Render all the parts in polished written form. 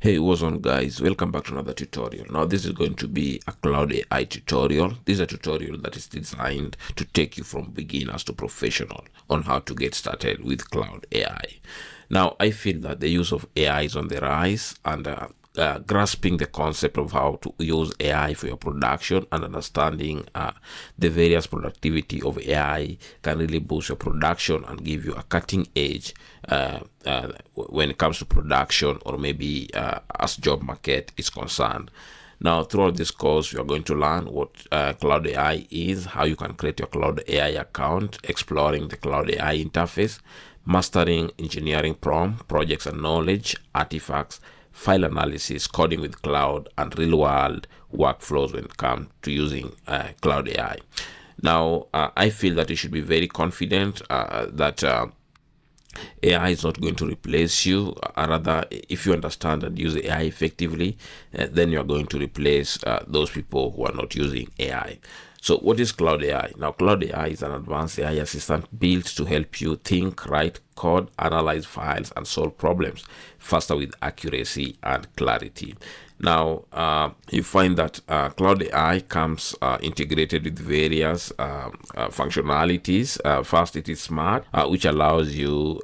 Hey, what's on guys? Welcome back to another tutorial. Now this is going to be a Claude AI tutorial. This is a tutorial that is designed to take you from beginners to professional on how to get started with Claude AI. Now I feel that the use of AI is on the rise, and grasping the concept of how to use AI for your production and understanding the various productivity of AI can really boost your production and give you a cutting edge when it comes to production, or maybe as job market is concerned. Now, throughout this course, you are going to learn what Claude AI is, how you can create your Claude AI account, exploring the Claude AI interface, mastering engineering prompt, projects and knowledge, artifacts, file analysis, coding with cloud, and real-world workflows when it comes to using Claude AI. Now, I feel that you should be very confident that AI is not going to replace you. Rather, if you understand and use AI effectively, then you are going to replace those people who are not using AI. So what is Claude AI? Now, Claude AI is an advanced AI assistant built to help you think, write, code, analyze files, and solve problems faster with accuracy and clarity. Now, you find that Claude AI comes integrated with various functionalities. First, it is smart, which allows you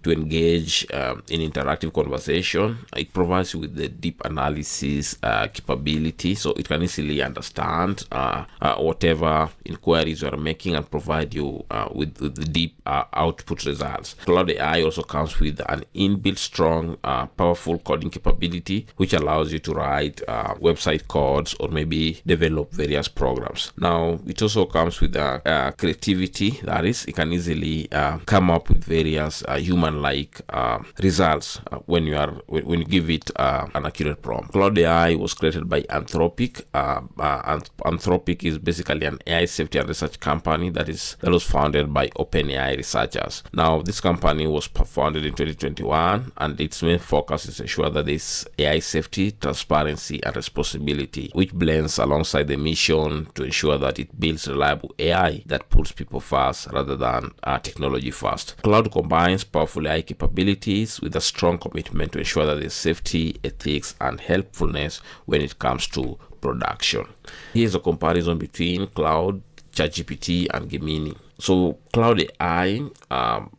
to engage in interactive conversation. It provides you with the deep analysis capability, so it can easily understand whatever inquiries you are making and provide you with the deep output results. Claude AI also comes with an inbuilt strong, powerful coding capability, which allows you to write website codes or maybe develop various programs. Now, it also comes with creativity, that is, it can easily come up with various human like results when you give it an accurate prompt. Claude AI was created by Anthropic. Anthropic is basically an AI safety and research company that was founded by OpenAI researchers. Now, this company was founded in 2021, and its main focus is to ensure that there's AI safety, transparency, and responsibility, which blends alongside the mission to ensure that it builds reliable AI that puts people first rather than technology first. Cloud combines powerful AI capabilities with a strong commitment to ensure that there's safety, ethics, and helpfulness when it comes to production. Here's a comparison between Cloud, ChatGPT, and Gemini. So Claude AI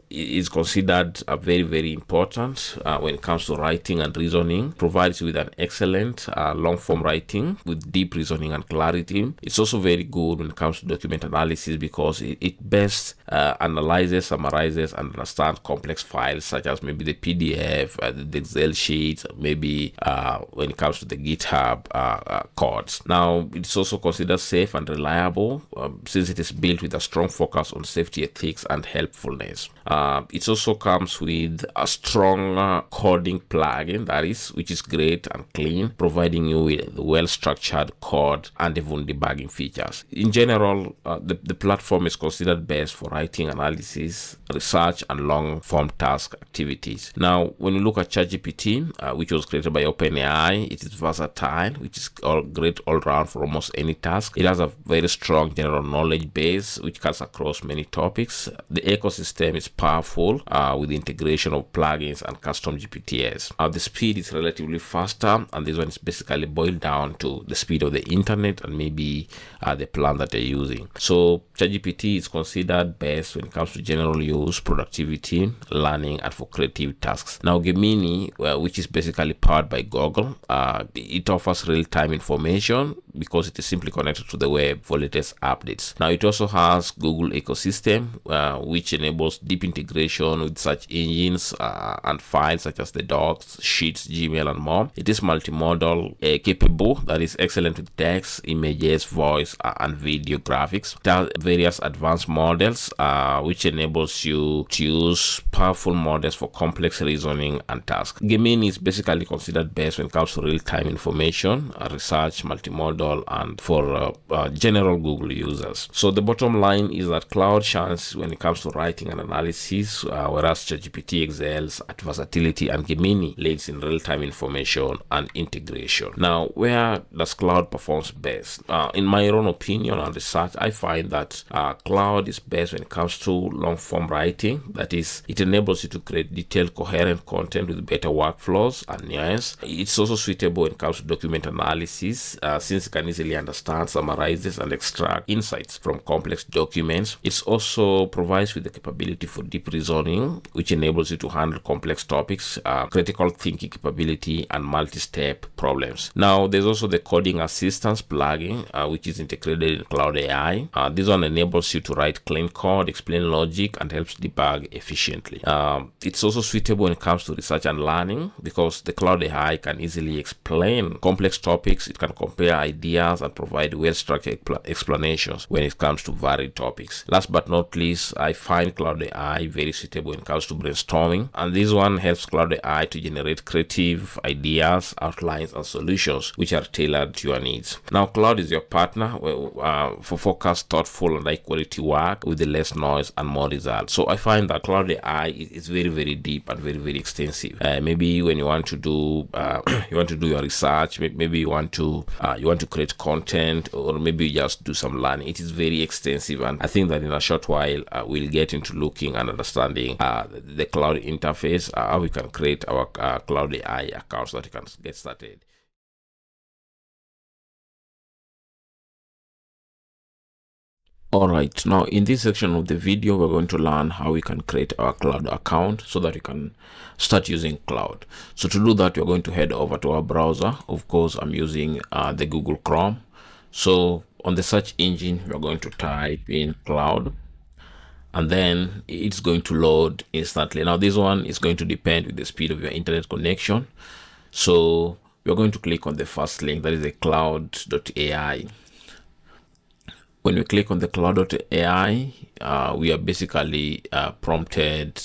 is considered very, very important when it comes to writing and reasoning. Provides you with an excellent long-form writing with deep reasoning and clarity. It's also very good when it comes to document analysis because it best analyzes, summarizes, and understands complex files such as maybe the PDF, the Excel sheets, maybe when it comes to the GitHub codes. Now, it's also considered safe and reliable since it is built with a strong focus on safety, ethics, and helpfulness. It also comes with a strong coding plugin, which is great and clean, providing you with well-structured code and even debugging features. In general, the platform is considered best for writing, analysis, research, and long-form task activities. Now, when you look at ChatGPT, which was created by OpenAI, it is versatile, which is great all-round for almost any task. It has a very strong general knowledge base, which cuts across many topics. The ecosystem is powerful with the integration of plugins and custom GPTs. The speed is relatively faster, and this one is basically boiled down to the speed of the internet and maybe the plan that they're using. So ChatGPT is considered best when it comes to general use, productivity, learning, and for creative tasks. Now, Gemini, which is basically powered by Google, it offers real-time information because it is simply connected to the web for latest updates. Now, it also has Google ecosystem, which enables deep integration with search engines and files such as the Docs, Sheets, Gmail, and more. It is multimodal capable, that is excellent with text, images, voice, and video graphics. It has various advanced models, which enables you to use powerful models for complex reasoning and tasks. Gemini is basically considered best when it comes to real-time information, research, multimodal, install and for general Google users. So the bottom line is that Claude shines when it comes to writing and analysis, whereas ChatGPT excels at versatility and Gemini leads in real-time information and integration. Now, where does Claude performs best? In my own opinion and research, I find that Claude is best when it comes to long-form writing. That is, it enables you to create detailed, coherent content with better workflows and nuance. It's also suitable when it comes to document analysis, since it can easily understand, summarizes, and extract insights from complex documents. It also provides with the capability for deep reasoning, which enables you to handle complex topics, critical thinking capability, and multi-step problems. Now, there's also the coding assistance plugin, which is integrated in Claude AI. This one enables you to write clean code, explain logic, and helps debug efficiently. It's also suitable when it comes to research and learning, because the Claude AI can easily explain complex topics. It can compare ideas and provide well-structured explanations when it comes to varied topics. Last but not least, I find Claude AI very suitable when it comes to brainstorming, and this one helps Claude AI to generate creative ideas, outlines, and solutions which are tailored to your needs. Now, Claude is your partner for focused, thoughtful, and high-quality work with the less noise and more results. So I find that Claude AI is very, very deep and very, very extensive. Maybe when you want to do your research, maybe you want to create content, or maybe you just do some learning. It is very extensive, and I think that in a short while we'll get into looking and understanding the Claude interface, how we can create our Claude AI account so that you can get started. Alright, now in this section of the video, we're going to learn how we can create our Claude account so that we can start using Claude. So to do that, we're going to head over to our browser. Of course, I'm using the Google Chrome. So on the search engine, we're going to type in Claude, and then it's going to load instantly. Now this one is going to depend with the speed of your internet connection. So we're going to click on the first link, that is the Claude.ai. When we click on the Claude.ai, we are basically prompted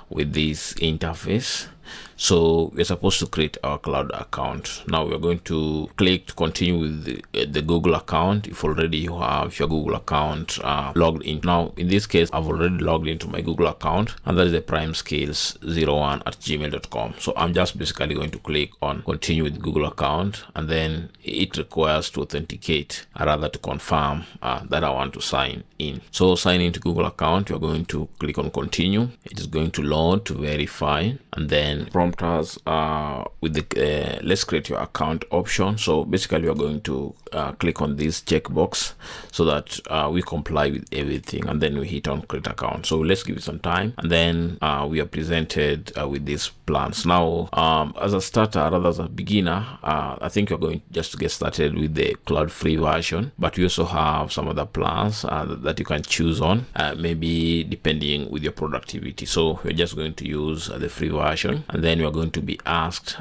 with this interface. So we're supposed to create our Claude account. Now we're going to click to continue with the Google account if already you have your Google account logged in. Now in this case, I've already logged into my Google account, and that is the PrimeXskills01@gmail.com. So I'm just basically going to click on continue with Google account, and then it requires to authenticate, or rather to confirm that I want to sign in. So sign into Google account, you're going to click on continue. It is going to load to verify, and then prompt us with the let's create your account option. So basically we're going to click on this checkbox so that we comply with everything, and then we hit on create account. So let's give it some time, and then we are presented with these plans. Now as a starter, rather as a beginner, I think you're going just to get started with the Claude free version, but we also have some other plans that you can choose on, maybe depending with your productivity. So we're just going to use the free version, and then we're going to be asked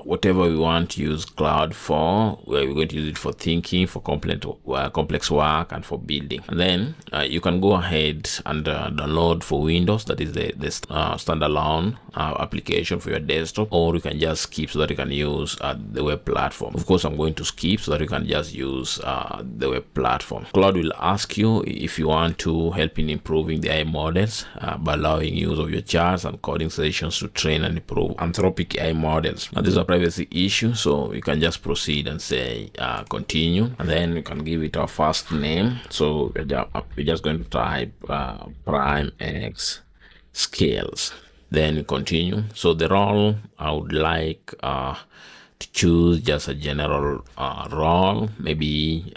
whatever we want to use Claude for. We're going to use it for thinking, for complex work, and for building. And then you can go ahead and download for Windows, that is the standalone application for your desktop, or you can just skip so that you can use the web platform. Of course, I'm going to skip so that you can just use the web platform. Claude will ask you if you want to help in improving the AI models by allowing use of your charts and coding sessions to train and improve Anthropic AI models. Now, this is a privacy issue, so you can just proceed and say continue, and then you can give it our first name. So we're just going to type PrimeXSkills, then continue. So the role, I would like to choose just a general role. Maybe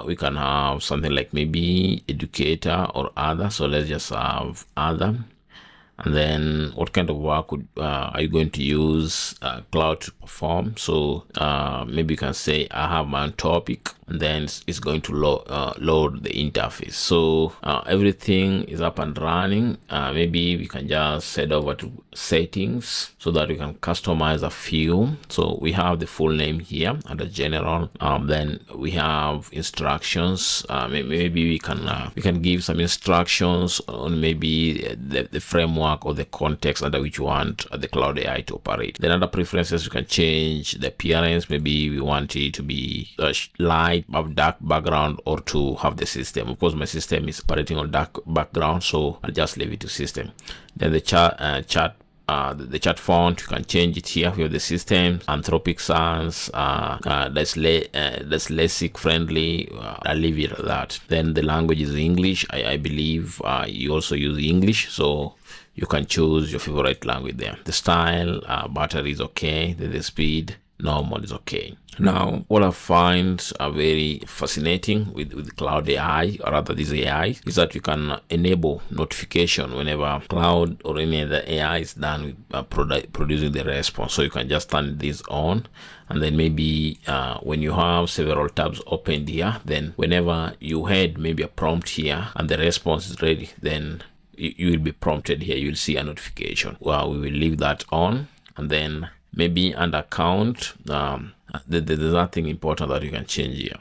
we can have something like maybe educator or other. So let's just have other. And then what kind of work are you going to use Claude to perform? So maybe you can say I have my own topic, and then it's going to load the interface. So everything is up and running. Maybe we can just head over to settings so that we can customize a few. So we have the full name here under general. Then we have instructions. Maybe we can give some instructions on maybe the framework framework or the context under which you want the Claude AI to operate. Then under preferences, you can change the appearance. Maybe we want it to be light, have dark background, or to have the system. Of course, my system is operating on dark background, so I'll just leave it to system. Then the the chat font, you can change it here. We have the system, Anthropic Sans, that's lexic friendly. I'll leave it at that. Then the language is English. I believe you also use English, so you can choose your favorite language there. The style, battery is okay. The speed, normal is okay. Now, what I find very fascinating with Claude AI, or rather this AI, is that you can enable notification whenever Claude or any other AI is done with producing the response. So you can just turn this on, and then maybe when you have several tabs opened here, then whenever you had maybe a prompt here and the response is ready, then you will be prompted here. You'll see a notification. Well, we will leave that on, and then maybe under account, there's nothing important that you can change here.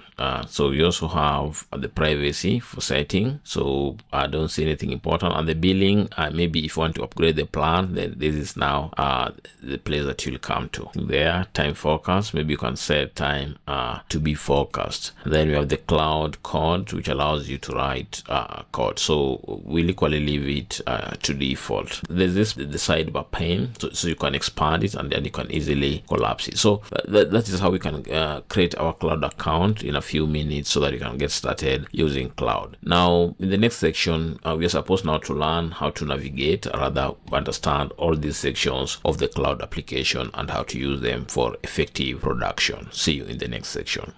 So we also have the privacy for setting, so I don't see anything important. And the billing, maybe if you want to upgrade the plan, then this is now the place that you'll come to. There, time forecast, maybe you can set time to be forecast. And then we have the cloud code, which allows you to write code, so we'll equally leave it to default. There's the sidebar pane, so you can expand it and then you can easily collapse it. So that is how we can create our cloud account in a few minutes, so that you can get started using cloud. Now, in the next section, we are supposed now to learn how to navigate, or rather understand all these sections of the cloud application and how to use them for effective production. See you in the next section.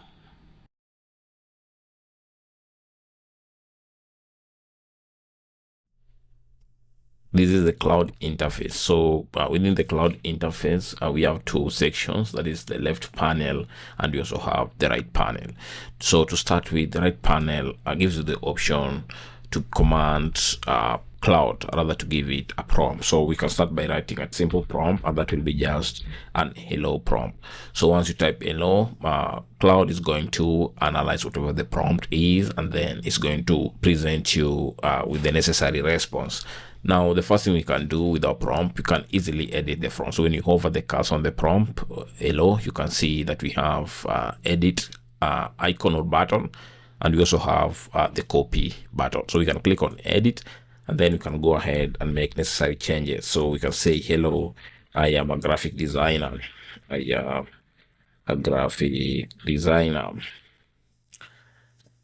This is the cloud interface. So within the cloud interface, we have two sections, that is the left panel, and we also have the right panel. So to start with, the right panel gives you the option to command cloud, rather to give it a prompt. So we can start by writing a simple prompt, and that will be just an hello prompt. So once you type hello, cloud is going to analyze whatever the prompt is, and then it's going to present you with the necessary response. Now, the first thing we can do with our prompt, we can easily edit the prompt. So when you hover the cursor on the prompt, hello, you can see that we have edit icon or button, and we also have the copy button. So we can click on edit, and then we can go ahead and make necessary changes. So we can say, hello, I am a graphic designer. I am a graphic designer.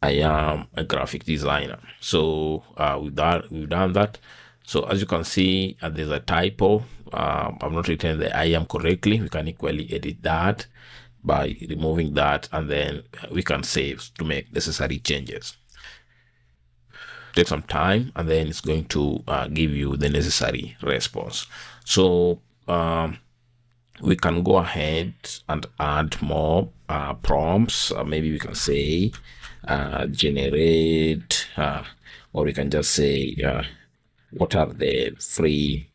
I am a graphic designer. So we've done that. So as you can see, there's a typo. I've not written the I am correctly. We can equally edit that by removing that, and then we can save to make necessary changes. Take some time, and then it's going to give you the necessary response. So we can go ahead and add more prompts. Maybe we can say generate, or we can just say what are the free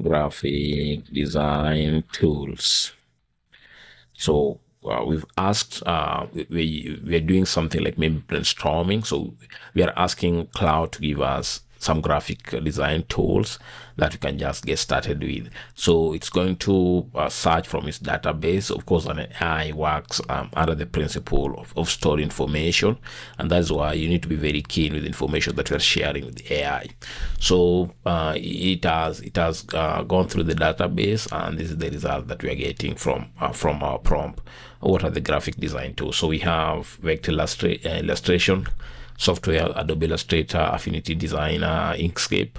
graphic design tools. So we've asked, we're doing something like maybe brainstorming. So we are asking cloud to give us some graphic design tools that we can just get started with. So it's going to search from its database. Of course, an AI works under the principle of storing information, and that's why you need to be very keen with information that we're sharing with the AI. So it has gone through the database, and this is the result that we are getting from our prompt. What are the graphic design tools? So we have vector illustration software, Adobe Illustrator, Affinity Designer, Inkscape.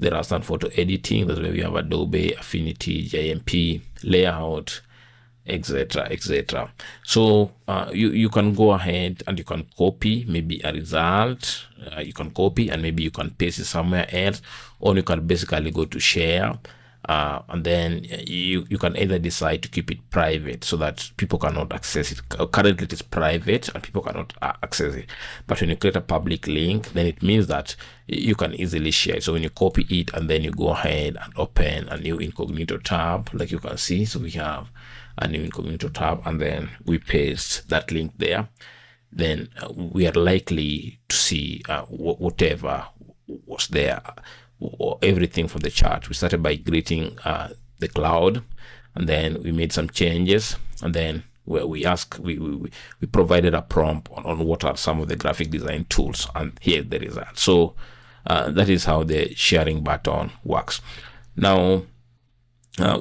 There are some photo editing. That's where we have Adobe, Affinity, JMP, Layout, etc., etc. So you can go ahead and you can copy maybe a result. You can copy and maybe you can paste it somewhere else, or you can basically go to share. And then you can either decide to keep it private so that people cannot access it. Currently it is private and people cannot access it, but when you create a public link, then it means that you can easily share it. So when you copy it and then you go ahead and open a new incognito tab, like you can see, so we have a new incognito tab, and then we paste that link there. then we are likely to see whatever was there, or everything from the chart. We started by creating the cloud, and then we made some changes, and then where we provided a prompt on what are some of the graphic design tools, and here's the result. So that is how the sharing button works. Now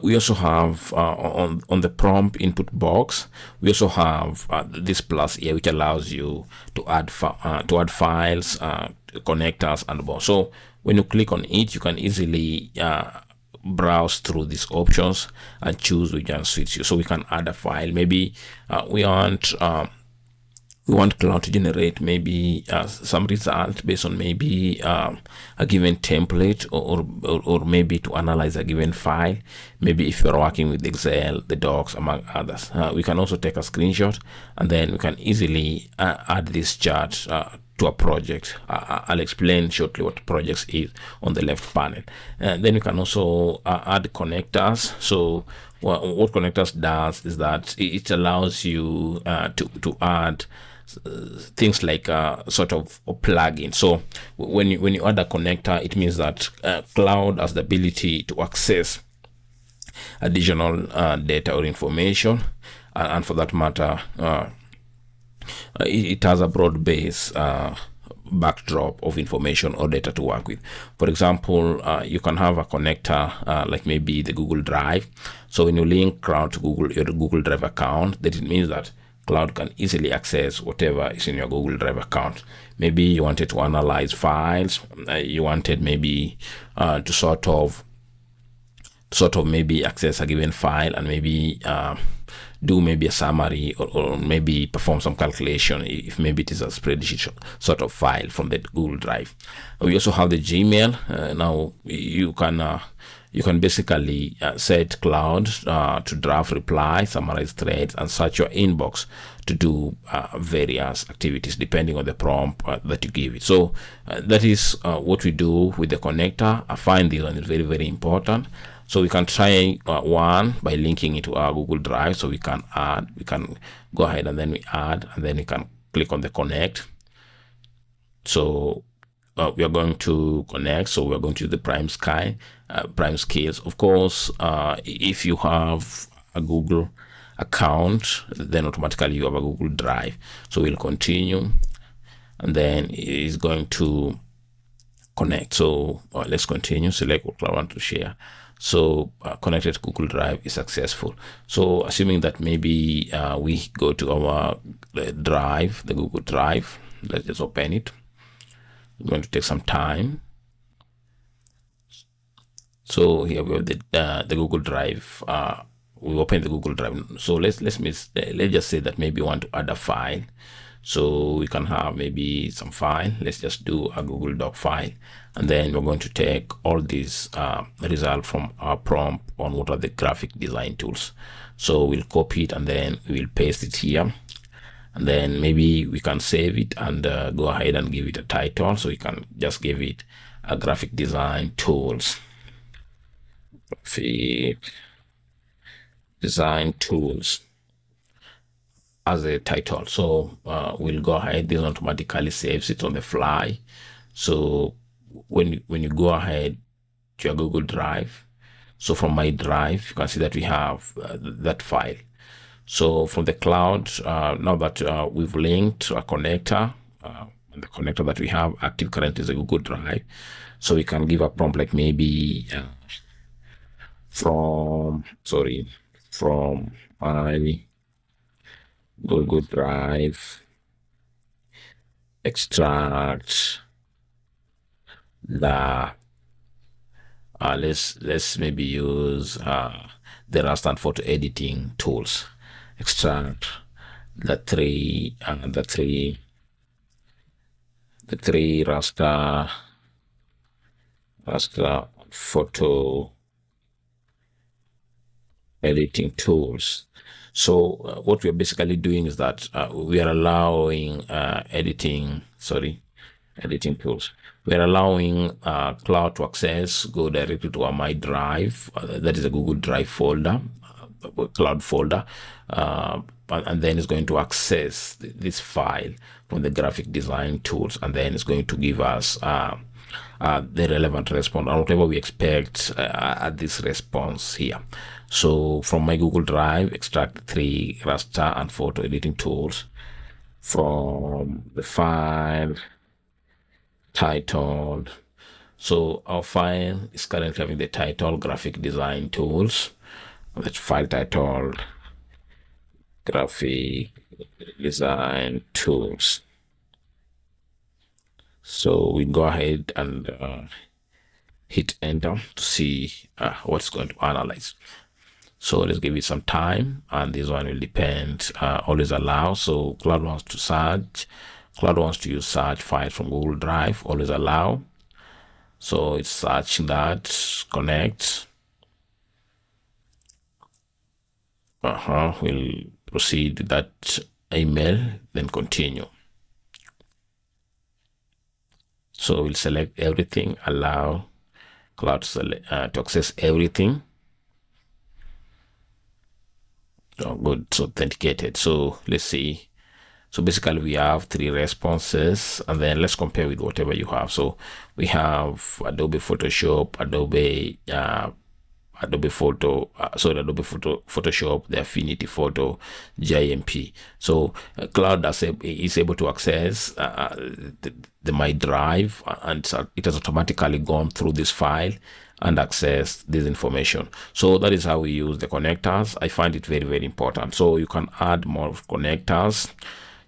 we also have on the prompt input box, we also have this plus here, which allows you to add files, connectors, and more. So when you click on it, you can easily browse through these options and choose which one suits you. So we can add a file. Maybe we want Claude to generate maybe some result based on maybe a given template, or maybe to analyze a given file. Maybe if you're working with Excel, the docs, among others. We can also take a screenshot, and then we can easily add this chart to a project. I'll explain shortly what projects is on the left panel. Then you can also add connectors. So what connectors does is that it allows you to add things like sort of a plugin. So when you add a connector, it means that Claude has the ability to access additional data or information, and for that matter, it has a broad base backdrop of information or data to work with. For example, you can have a connector like maybe the Google Drive. So when you link Claude to your Google Drive account, that it means that Claude can easily access whatever is in your Google Drive account. Maybe you wanted to analyze files, you wanted maybe to sort of maybe access a given file, and maybe do maybe a summary, or maybe perform some calculation if maybe it is a spreadsheet sort of file from the Google Drive. We also have the Gmail. Now you can basically set Claude to draft reply, summarize threads, and search your inbox to do various activities depending on the prompt that you give it. So that is what we do with the connector. I find this one is very, very important. So we can try one by linking it to our Google Drive. So we can go ahead and then we add, and then we can click on the connect. So we are going to connect. So we're going to use the PrimeXskills. Of course, if you have a Google account, then automatically you have a Google Drive. So we'll continue, and then it is going to connect. So let's continue. Select what I want to share. So connected to Google Drive is successful. So assuming that maybe we go to our drive, the Google Drive, let's just open it. It's going to take some time. So here we have the Google Drive. We open the Google Drive. So let's just say that maybe we want to add a file. So we can have maybe some file. Let's just do a Google Doc file, and then we're going to take all these results from our prompt on what are the graphic design tools. So we'll copy it, and then we'll paste it here, and then maybe we can save it and go ahead and give it a title. So we can just give it a graphic design tools. Graphic design tools as a title. So we'll go ahead. This automatically saves it on the fly. So when you go ahead to your Google Drive, so from my drive, you can see that we have that file. So from the cloud, now that we've linked a connector, and the connector that we have active currently is a Google Drive. So we can give a prompt like maybe from my Google Drive, extract the let's maybe use the Rust and photo editing tools. Extract the three raster photo editing tools. So what we're basically doing is that we are allowing editing tools. We're allowing Claude to go directly to our My Drive. That is a Google Drive folder, Cloud folder. and then it's going to access this file from the graphic design tools, and then it's going to give us the relevant response or whatever we expect at this response here. So from my Google Drive, extract 3 raster and photo editing tools from the file titled. So our file is currently having the title graphic design tools. That file titled graphic design tools. So we go ahead and hit enter to see what's going to analyze. So let's give it some time, and this one will depend. Always allow. So Claude wants to search. Claude wants to use search file from Google Drive. Always allow. So it's searching that. Connect. We'll proceed with that email, then continue. So we'll select everything. Allow Claude to access everything. Oh, good. So authenticated. So let's see. So basically we have 3 responses, and then let's compare with whatever you have. So we have Adobe Photoshop, Adobe Photoshop, the Affinity Photo, GIMP. So Claude is able to access my drive, and it has automatically gone through this file and access this information. So that is how we use the connectors. I find it very, very important. So you can add more connectors.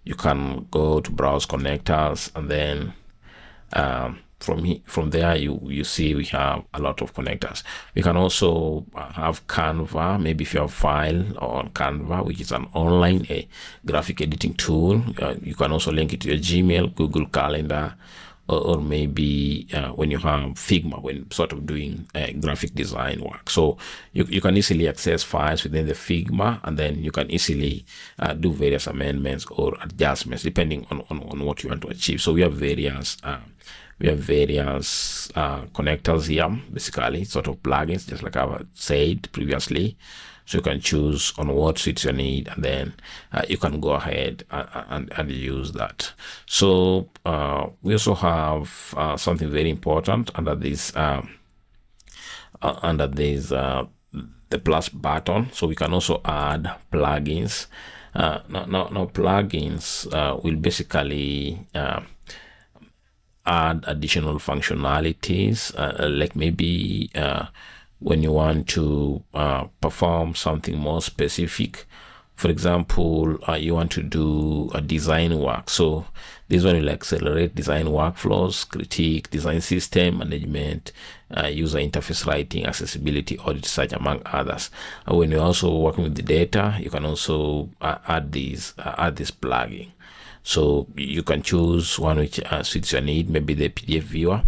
You can go to browse connectors, and then from there you see we have a lot of connectors. We can also have Canva. Maybe if you have file on Canva, which is an online graphic editing tool, you can also link it to your Gmail, Google Calendar, or maybe when you have Figma, when sort of doing graphic design work. So you can easily access files within the Figma, and then you can easily do various amendments or adjustments depending on what you want to achieve. So we have various connectors here, basically sort of plugins, just like I've said previously. So you can choose on what suits your need, and then you can go ahead and use that. So we also have something very important under this the plus button. So we can also add plugins. Now plugins will basically add additional functionalities, like maybe when you want to perform something more specific. For example, you want to do a design work. So this one will accelerate design workflows, critique, design system management, user interface writing, accessibility, audit, search, among others. When you're also working with the data, you can also add this plugin. So you can choose one which suits your need. Maybe the PDF viewer,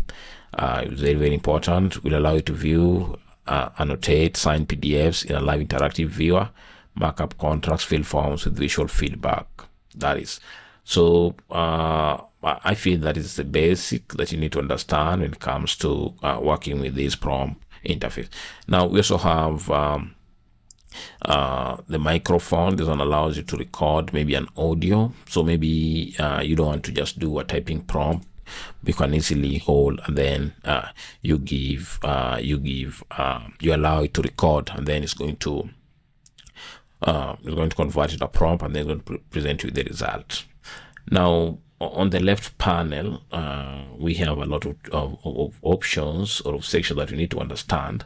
very, very important, will allow you to view, annotate, sign PDFs in a live interactive viewer, markup contracts, fill forms with visual feedback. That is. So I feel that is the basic that you need to understand when it comes to working with this prompt interface. Now we also have the microphone. This one allows you to record maybe an audio. So maybe you don't want to just do a typing prompt. You can easily hold, and then you allow it to record, and then it's going to convert it to a prompt, and then going to present you the result. Now on the left panel, we have a lot of options or of sections that you need to understand.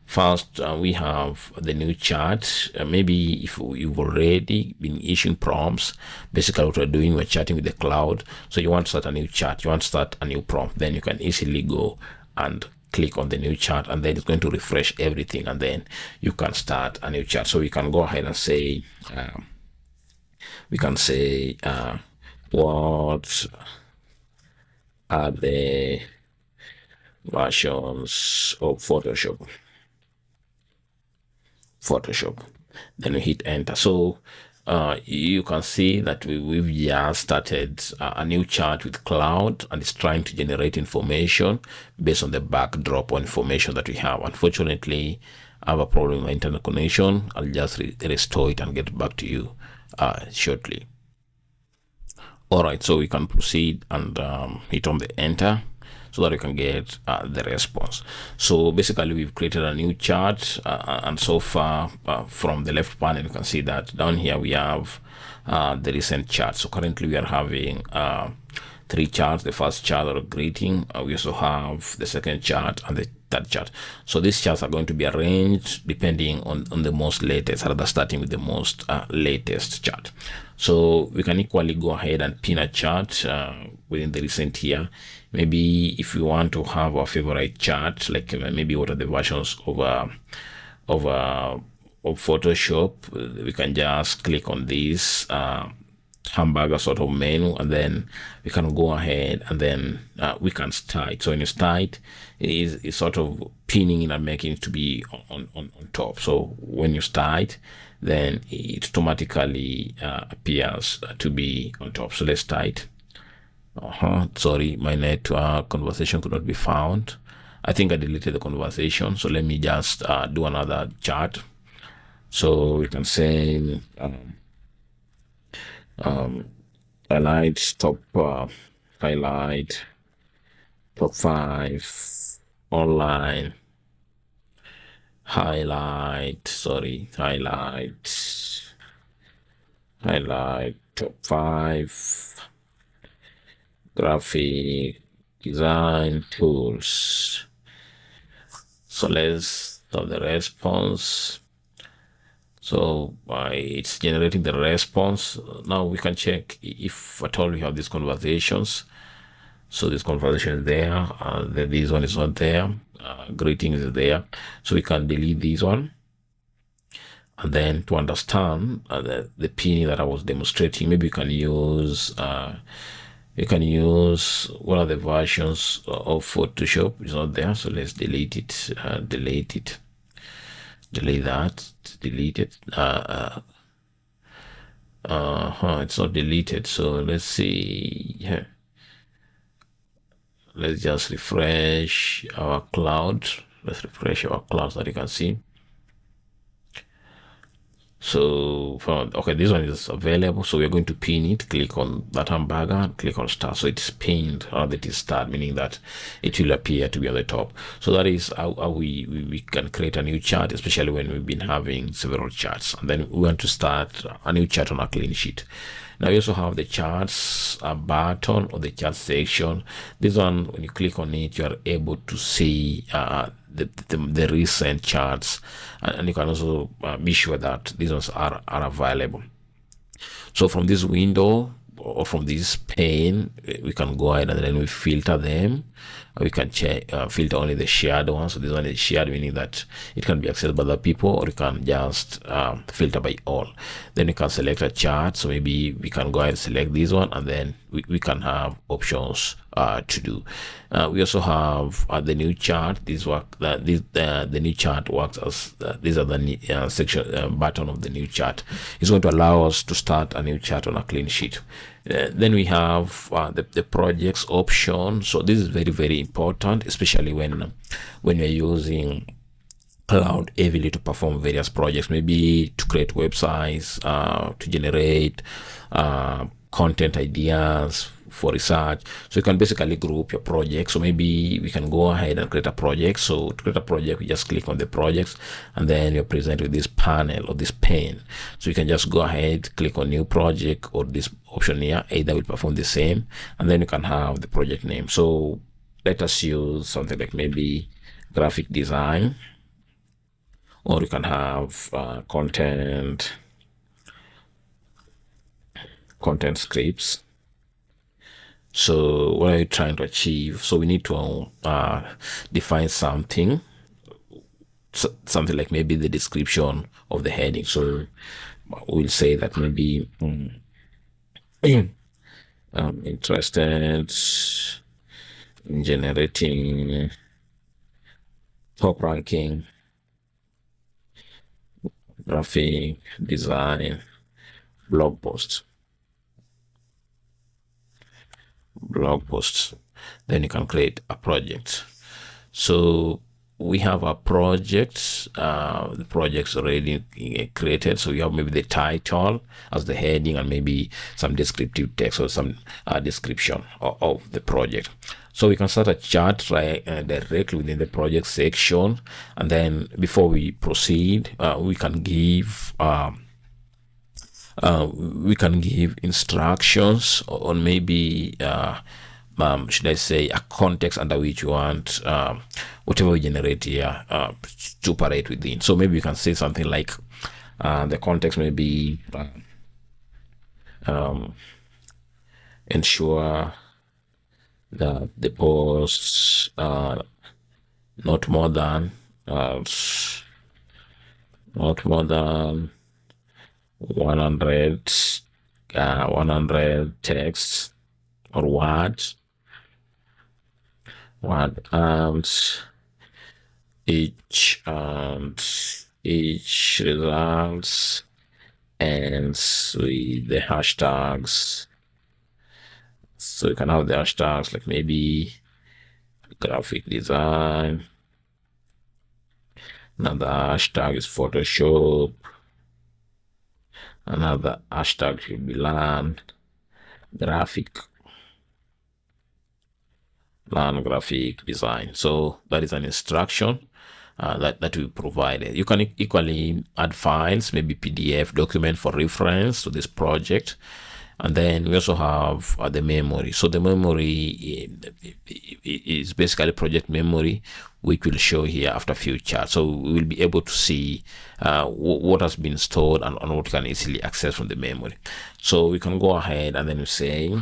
First, we have the new chart. Maybe if you've already been issuing prompts, basically what we're doing, we're chatting with the cloud. So you want to start a new chart, you want to start a new prompt, then you can easily go and click on the new chart, and then it's going to refresh everything, and then you can start a new chart. So we can go ahead and say, what are the versions of Photoshop? Then we hit enter. So you can see that we've just started a new chart with cloud, and it's trying to generate information based on the backdrop or information that we have. Unfortunately, I have a problem with my internet connection. I'll just restore it and get back to you shortly. All right, so we can proceed and hit on the enter so that we can get the response. So basically we've created a new chart, and so far from the left panel you can see that down here we have the recent chart. So currently we are having 3 charts. The first chart or greeting, we also have the second chart and the third chart. So these charts are going to be arranged depending on the most latest, rather starting with the most latest chart. So we can equally go ahead and pin a chart within the recent year. Maybe if we want to have our favorite chart, like maybe what are the versions of Photoshop, we can just click on this hamburger sort of menu, and then we can go ahead and then we can start. So when you start, it's sort of pinning it and making it to be on top. So when you start, then it automatically appears to be on top. So let's start. Sorry, my network conversation could not be found. I think I deleted the conversation. So let me just do another chart. So we can say highlight highlight top 5 online highlight top 5 graphic design tools. So let's have the response. So it's generating the response. Now we can check if at all we have these conversations. So this conversation is there, then this one is not there. Greetings is there. So we can delete this one. And then to understand the pinning that I was demonstrating, maybe you can use one of the versions of Photoshop. It's not there, so let's delete it. Delete that. Delete it. It's not deleted. So let's see. Let's just refresh our cloud. Let's refresh our cloud so that you can see. So okay, this one is available, so we're going to pin it. Click on that hamburger and click on start. So it's pinned, or that is start, meaning that it will appear to be on the top. So that is how we can create a new chart, especially when we've been having several charts, and then we want to start a new chart on a clean sheet. Now we also have the charts button or the chart section. This one, when you click on it, you are able to see the recent charts, and you can also be sure that these ones are available. So from this window or from this pane, we can go ahead and then we filter them. We can check filter only the shared ones. So this one is shared, meaning that it can be accessed by other people, or you can just filter by all. Then you can select a chart. So maybe we can go ahead and select this one, and then we can have options to do. We also have the new chart. The new chart works as these are the section button of the new chart. It's going to allow us to start a new chart on a clean sheet. Then we have the projects option. So this is very, very important, especially when you're using cloud heavily to perform various projects, maybe to create websites, to generate content ideas for research. So you can basically group your projects. So maybe we can go ahead and create a project. So to create a project, we just click on the projects, and then you're presented with this panel or this pane. So you can just go ahead, click on new project, or this option here, either will perform the same, and then you can have the project name. So let us use something like maybe graphic design, or you can have content scripts. So what are you trying to achieve? So we need to define something like maybe the description of the heading. So we'll say that maybe I'm interested in generating top ranking graphic design blog posts. Then you can create a project. So we have a project. The project's already created. So you have maybe the title as the heading and maybe some descriptive text or some description of the project. So we can start a chat right directly within the project section, and then before we proceed, we can give instructions on maybe should I say a context under which you want whatever we generate here to operate within. So maybe you can say something like the context may be ensure that the posts not more than uh, not more than 100 texts or words, and each results ends with the hashtags. So you can have the hashtags like maybe graphic design. Another hashtag is Photoshop. Another hashtag should be learn graphic design. So that is an instruction that we provided. You can equally add files, maybe PDF document for reference to this project. And then we also have the memory. So the memory is basically project memory, which will show here after a few charts. So we will be able to see what has been stored and what we can easily access from the memory. So we can go ahead and then say,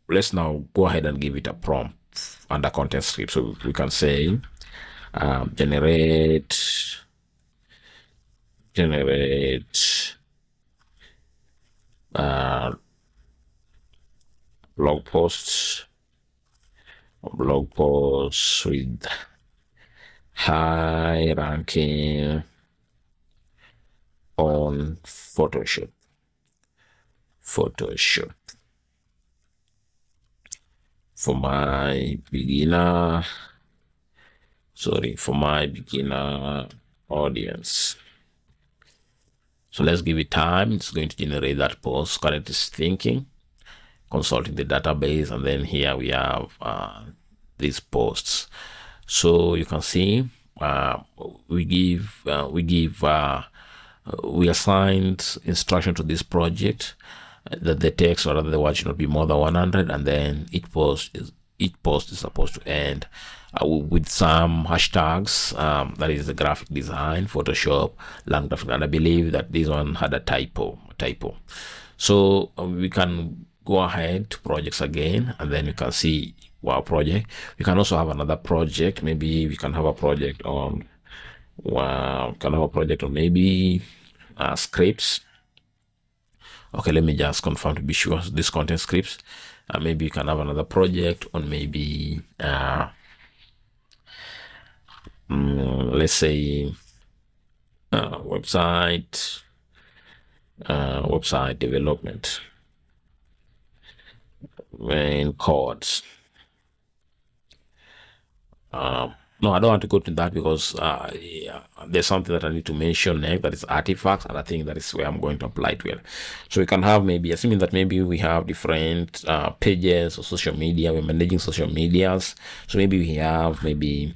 let's now go ahead and give it a prompt under content script. So we can say generate blog posts with high ranking on Photoshop. For my beginner audience. So let's give it time. It's going to generate that post. Current is thinking, consulting the database, and then here we have these posts. So you can see we assigned instruction to this project that the text or the word should not be more than 100, and then each post is supposed to end with some hashtags. That is the graphic design, Photoshop, lang graphic, and I believe that this one had a typo. So we can go ahead to projects again, and then you can see our project. We can also have another project. Maybe we can have a project on maybe scripts. Okay, let me just confirm to be sure this content scripts. Maybe you can have another project on maybe let's say website development main codes. No, I don't want to go to that because there's something that I need to mention next, that is artifacts, and I think that is where I'm going to apply to it. So we can have, maybe assuming that maybe we have different pages or social media, we're managing social medias. So maybe we have maybe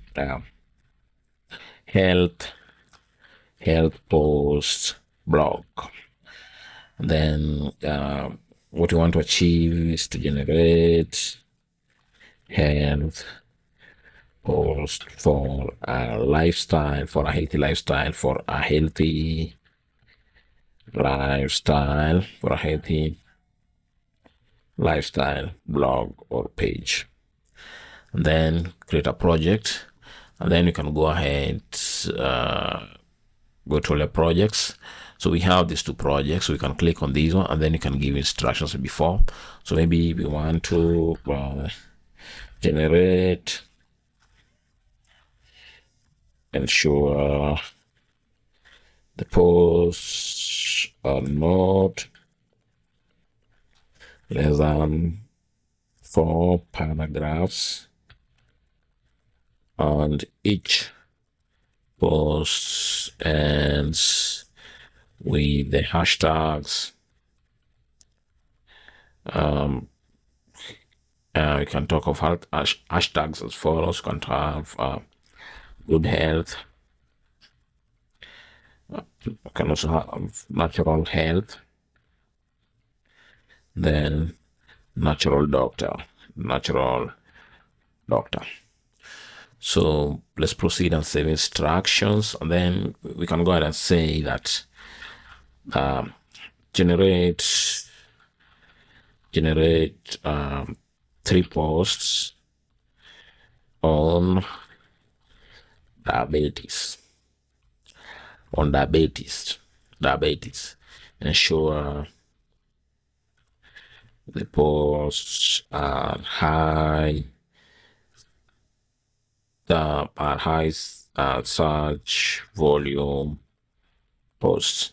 health post blog. And then what we want to achieve is to generate health post for a lifestyle, for a healthy lifestyle, for a healthy blog or page. And then create a project, and then you can go ahead, go to all the projects. So we have these two projects, so we can click on these one, and then you can give instructions before. So maybe we want to generate, ensure the posts are not less than 4 paragraphs and each post ends with the hashtags. We can talk of hashtags as follows. You can have good health. You can also have natural health. Then natural doctor. So let's proceed and save instructions, and then we can go ahead and say that generate 3 posts on diabetes. Ensure the posts are high search volume posts.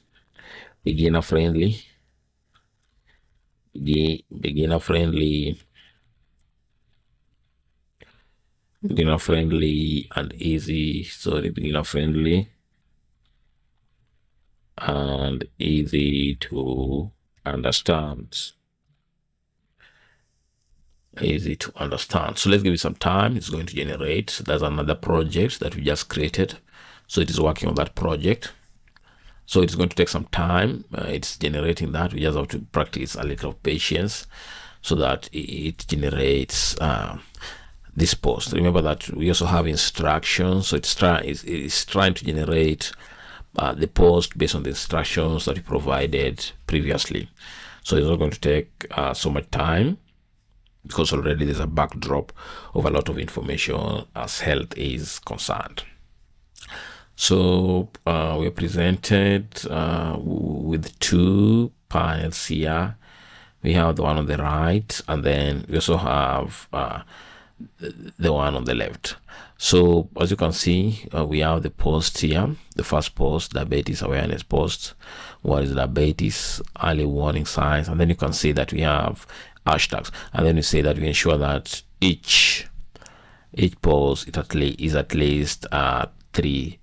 Beginner friendly and easy. Beginner friendly and easy to understand. So let's give it some time. It's going to generate. So there's another project that we just created. So it is working on that project. So it's going to take some time. It's generating that. We just have to practice a little patience so that it generates this post. Remember that we also have instructions. So it's trying to generate the post based on the instructions that we provided previously. So it's not going to take so much time, because already there's a backdrop of a lot of information as health is concerned. So we're presented with 2 panels here. We have the one on the right, and then we also have the one on the left. So as you can see, we have the post here. The first post, diabetes awareness post. What is diabetes? Early warning signs. And then you can see that we have hashtags, and then you say that we ensure that each post is at least 3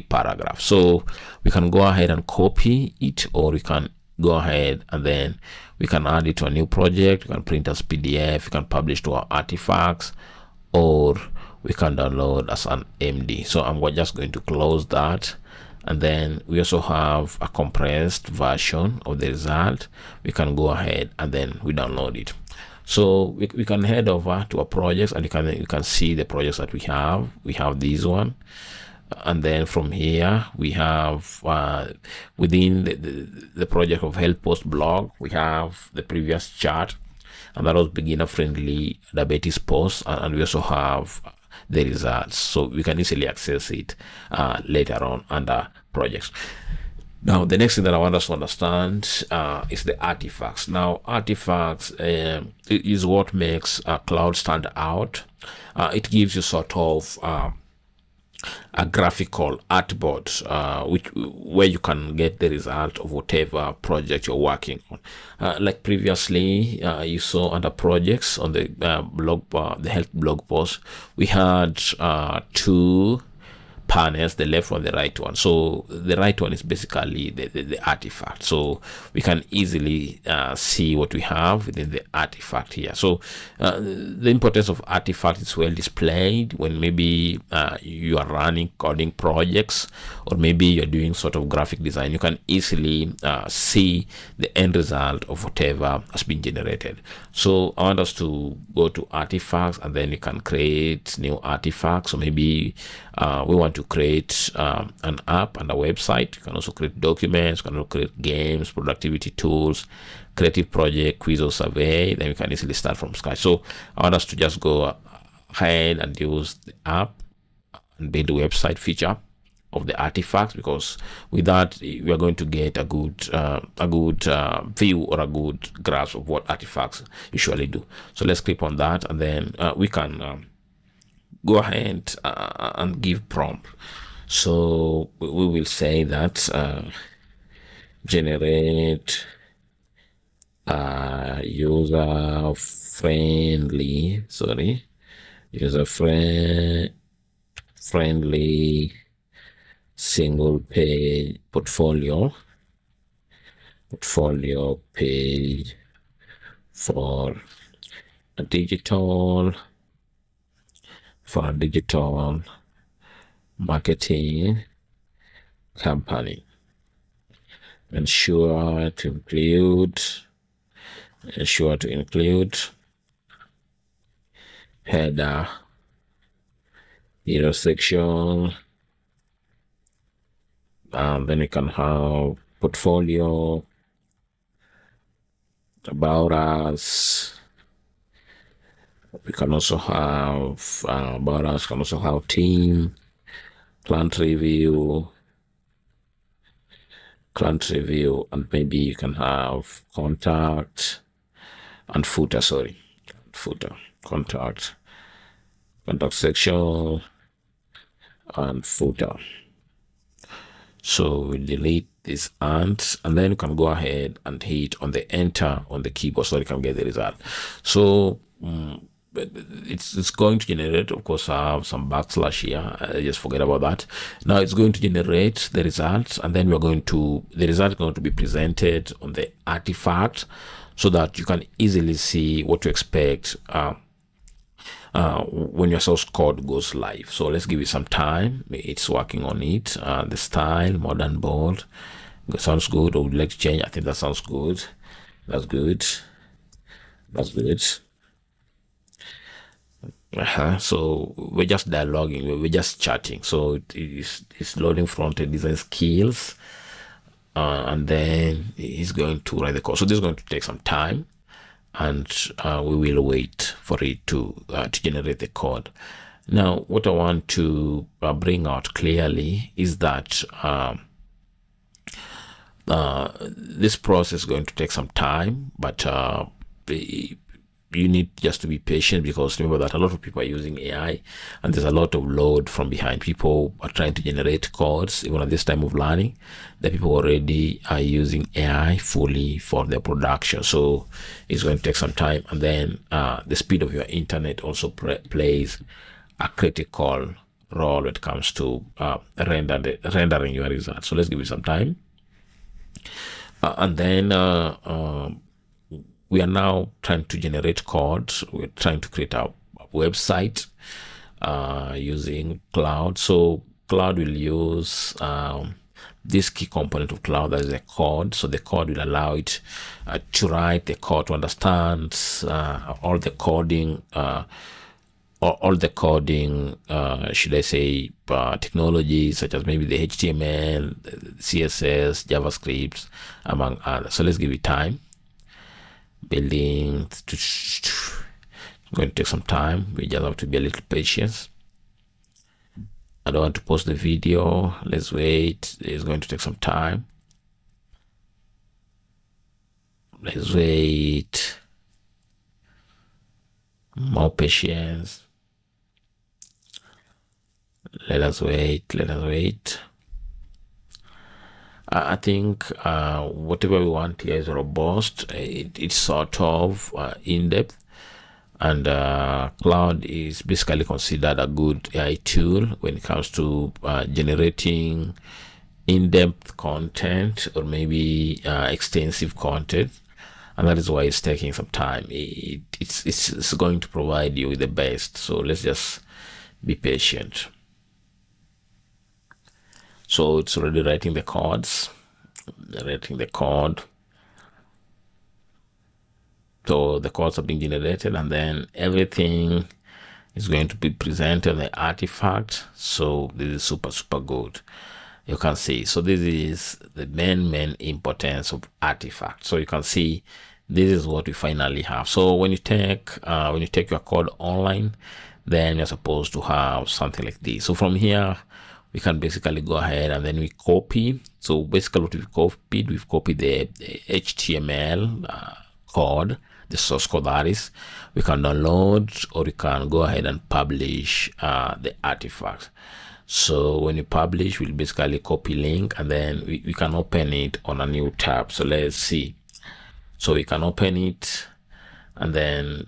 paragraphs. So we can go ahead and copy it, or we can go ahead and then we can add it to a new project. We can print as PDF, we can publish to our artifacts, or we can download as an MD. So I'm just going to close that. And then we also have a compressed version of the result. We can go ahead and then we download it. So we can head over to our projects, and you can see the projects that we have. We have this one, and then from here we have within the project of health post blog, we have the previous chart, and that was beginner friendly diabetes post, and we also have the results, so we can easily access it later on under projects. Now, the next thing that I want us to understand is the artifacts. Now, artifacts is what makes Claude stand out. It gives you sort of a graphical artboard, where you can get the result of whatever project you're working on. Like previously, you saw under projects on the the health blog post, we had 2 panels, the left one, the right one. So the right one is basically the artifact, so we can easily see what we have within the artifact here. So the importance of artifact is well displayed when maybe you are running coding projects, or maybe you're doing sort of graphic design. You can easily see the end result of whatever has been generated. So I want us to go to artifacts, and then you can create new artifacts. So maybe we want to create an app and a website. You can also create documents, you can also create games, productivity tools, creative project, quiz or survey. Then we can easily start from scratch. So I want us to just go ahead and use the app and build the website feature of the artifacts, because with that we are going to get a good view or a good grasp of what artifacts usually do. So let's click on that, and then we can go ahead and give prompt. So we will say that generate user friendly friendly single page portfolio page for a digital marketing company. Ensure to include header, section, and then you can have portfolio, about us. We can also have about us. Can also have team, client review, and maybe you can have contact and footer. Contact section and footer. So we delete this and then you can go ahead and hit on the enter on the keyboard so you can get the result. So it's going to generate, of course, I have some backslash here, just forget about that. Now it's going to generate the results, and then the result is going to be presented on the artifact so that you can easily see what to expect when your source code goes live. So let's give it some time. It's working on it. The style, modern, bold, sounds good. Or would like to change? I think that sounds good. That's good. So we're just dialoguing, we're just chatting. So it's loading front-end design skills, and then it's going to write the code. So this is going to take some time, and we will wait for it to generate the code. Now, what I want to bring out clearly is that this process is going to take some time, but you need just to be patient, because remember that a lot of people are using AI and there's a lot of load from behind. People are trying to generate codes even at this time of learning. The people already are using AI fully for their production, so it's going to take some time. And then the speed of your internet also plays a critical role when it comes to rendering your results. So let's give it some time, and then we are now trying to generate code. We're trying to create a website using Claude. So Claude will use this key component of Claude, that is a code. So the code will allow it to write the code, to understand all the coding, should I say, technologies such as maybe the HTML, CSS, JavaScript, among others. So let's give it time. Building going to take some time. We just have to be a little patient. I don't want to post the video. Let's wait. It's going to take some time. Let's wait. More patience. Let us wait. I think whatever we want here is robust. It's sort of in-depth, and Claude is basically considered a good AI tool when it comes to generating in-depth content, or maybe extensive content, and that is why it's taking some time. It's going to provide you with the best, so let's just be patient. So it's already writing the code. So the codes are being generated, and then everything is going to be presented on the artifact. So this is super good. You can see, so this is the main importance of artifact. So you can see this is what we finally have. So when you take your code online, then you're supposed to have something like this. So from here we can basically go ahead and then we copy. So basically what we've copied the HTML code, the source code, that is. We can download, or we can go ahead and publish the artifact. So when you publish, we'll basically copy link, and then we can open it on a new tab. So let's see. So we can open it, and then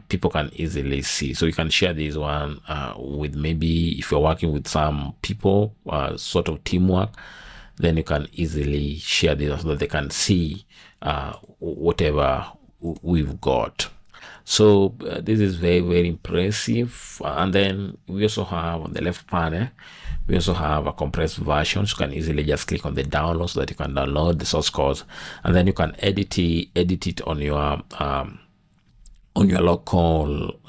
people can easily see. So you can share this one with, maybe if you're working with some people, sort of teamwork, then you can easily share this so that they can see whatever we've got. So this is very, very impressive. And then we also have on the left panel, we also have a compressed version. So you can easily just click on the download so that you can download the source code, and then you can edit it on your local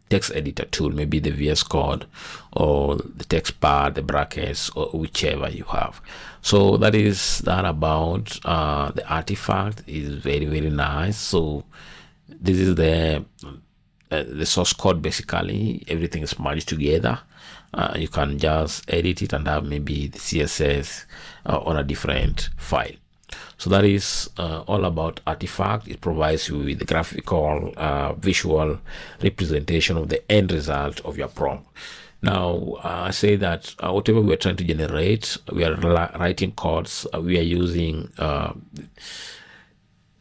text editor tool, maybe the VS Code or the text pad, the brackets, or whichever you have. So that is that about the artifact. Is very, very nice. So this is the source code. Basically everything is merged together. You can just edit it and have maybe the CSS on a different file. So that is all about Artifact. It provides you with the graphical visual representation of the end result of your prompt. Now I say that whatever we are trying to generate, we are writing codes. We are using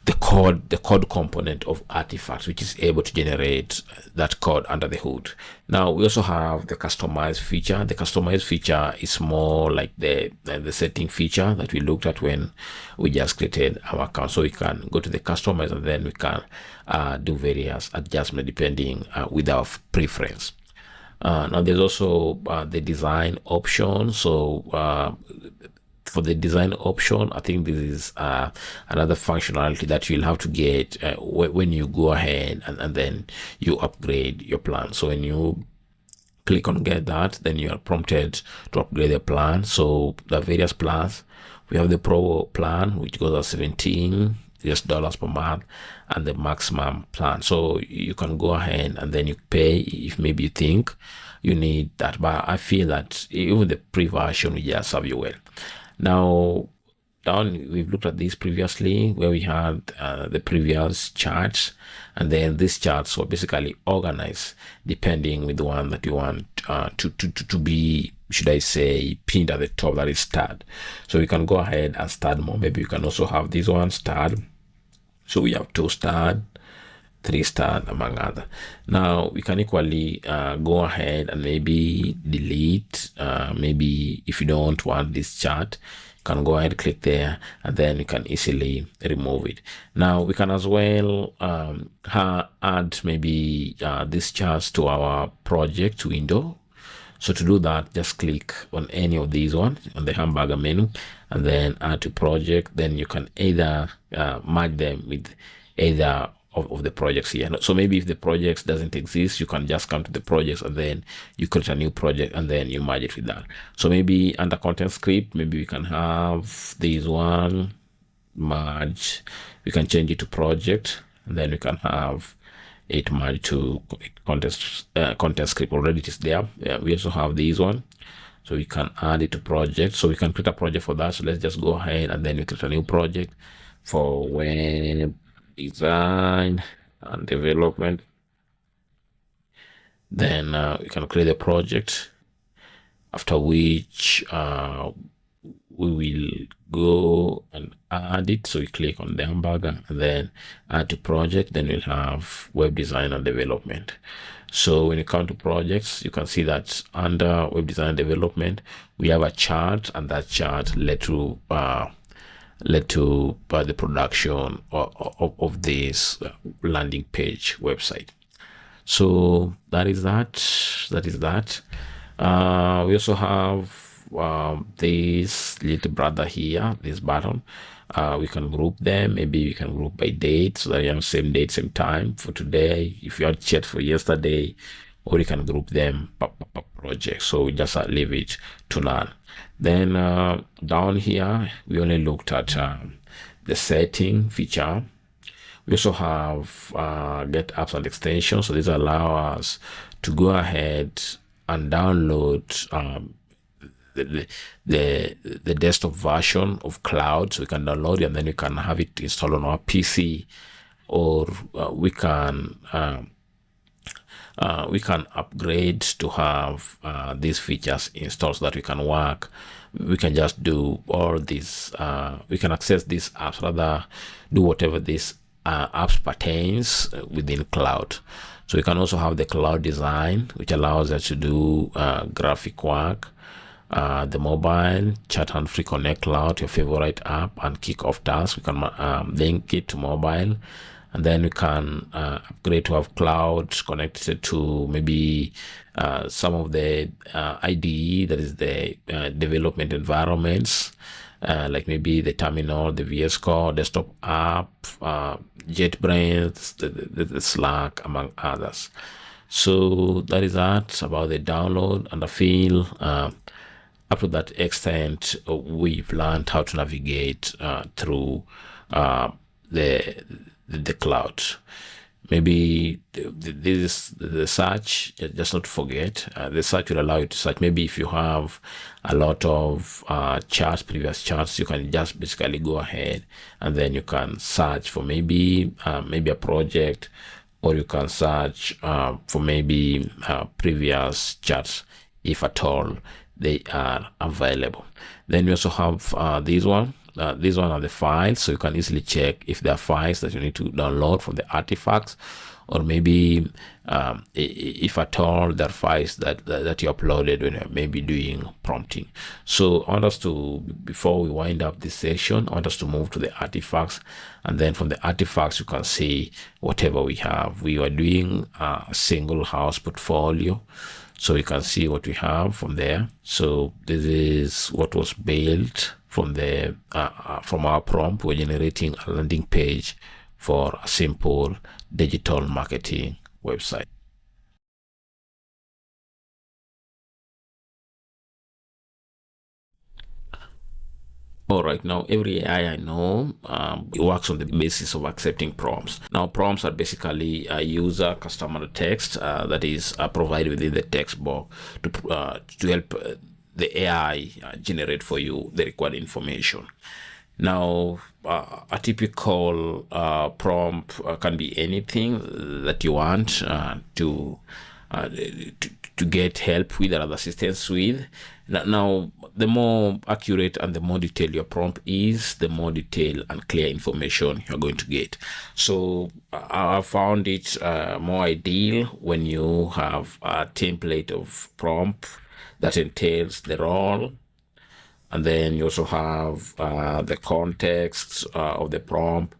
the code component of Artifacts, which is able to generate that code under the hood. Now we also have the customized feature. The customized feature is more like the setting feature that we looked at when we just created our account. So we can go to the customize, and then we can do various adjustments depending with our preference. Now there's also the design option. So for the design option, I think this is another functionality that you'll have to get when you go ahead and then you upgrade your plan. So when you click on get that, then you are prompted to upgrade the plan. So the various plans, we have the Pro plan, which goes at $17 per month, and the maximum plan. So you can go ahead and then you pay if maybe you think you need that, but I feel that even the pre version will just serve you well. Now down, we've looked at this previously where we had the previous charts, and then these charts were basically organized depending with the one that you want to be, should I say, pinned at the top, that is starred. So we can go ahead and start more. Maybe you can also have this one starred. So we have 2 starred, 3 star, among other. Now we can equally go ahead and maybe delete. Maybe if you don't want this chart, you can go ahead, click there, and then you can easily remove it. Now we can as well add maybe this charts to our project window. So to do that, just click on any of these ones on the hamburger menu, and then add to project. Then you can either merge them with either of the projects here. So maybe if the projects doesn't exist, you can just come to the projects and then you create a new project and then you merge it with that. So maybe under content script, maybe we can have this one merge. We can change it to project, and then we can have it merge to content script. Already it is there. Yeah, we also have this one, so we can add it to project. So we can create a project for that. So let's just go ahead and then we create a new project for web design and development. Then we can create a project, after which we will go and add it. So we click on the hamburger and then add to project. Then we'll have web design and development. So when you come to projects, you can see that under web design and development, we have a chart, and that chart led to the production of this landing page website. So that is that. We also have this little brother here, this button. We can group them. Maybe we can group by date, so that you have same date, same time for today. If you had chat for yesterday, or you can group them per project. So we just leave it to none. Then down here, we only looked at the setting feature. We also have get apps and extensions. So these allow us to go ahead and download the desktop version of Cloud. So we can download it and then we can have it installed on our PC, or we can upgrade to have these features installed so that we can work. We can just do all this. We can access these apps, rather do whatever these apps patterns within cloud. So you can also have the cloud design, which allows us to do graphic work, the mobile chat and free connect cloud, your favorite app, and kick off tasks. We can link it to mobile, and then we can upgrade to have cloud connected to maybe some of the IDE, that is the development environments, like maybe the terminal, the VS Code, desktop app, JetBrains, the Slack, among others. So that is that about the download, and I feel up to that extent we've learned how to navigate through the cloud. Maybe this is the search, just not to forget, the search will allow you to search. Maybe if you have a lot of charts, previous charts, you can just basically go ahead and then you can search for maybe a project, or you can search for maybe previous charts, if at all they are available. Then we also have these one are the files, so you can easily check if there are files that you need to download from the artifacts, or maybe if at all there are files that you uploaded when you're maybe doing prompting. So I want us to, before we wind up this session, I want us to move to the artifacts, and then from the artifacts you can see whatever we have. We are doing a single house portfolio, so you can see what we have from there. So this is what was built from the from our prompt. We're generating a landing page for a simple digital marketing website. All right, now every AI I know it works on the basis of accepting prompts. Now, prompts are basically a user customer text that is provided within the text box to help the AI generate for you the required information. Now, a typical prompt can be anything that you want to get help with or other assistance with. Now, the more accurate and the more detailed your prompt is, the more detailed and clear information you're going to get. So I found it more ideal when you have a template of prompt that entails the role, and then you also have the context of the prompt.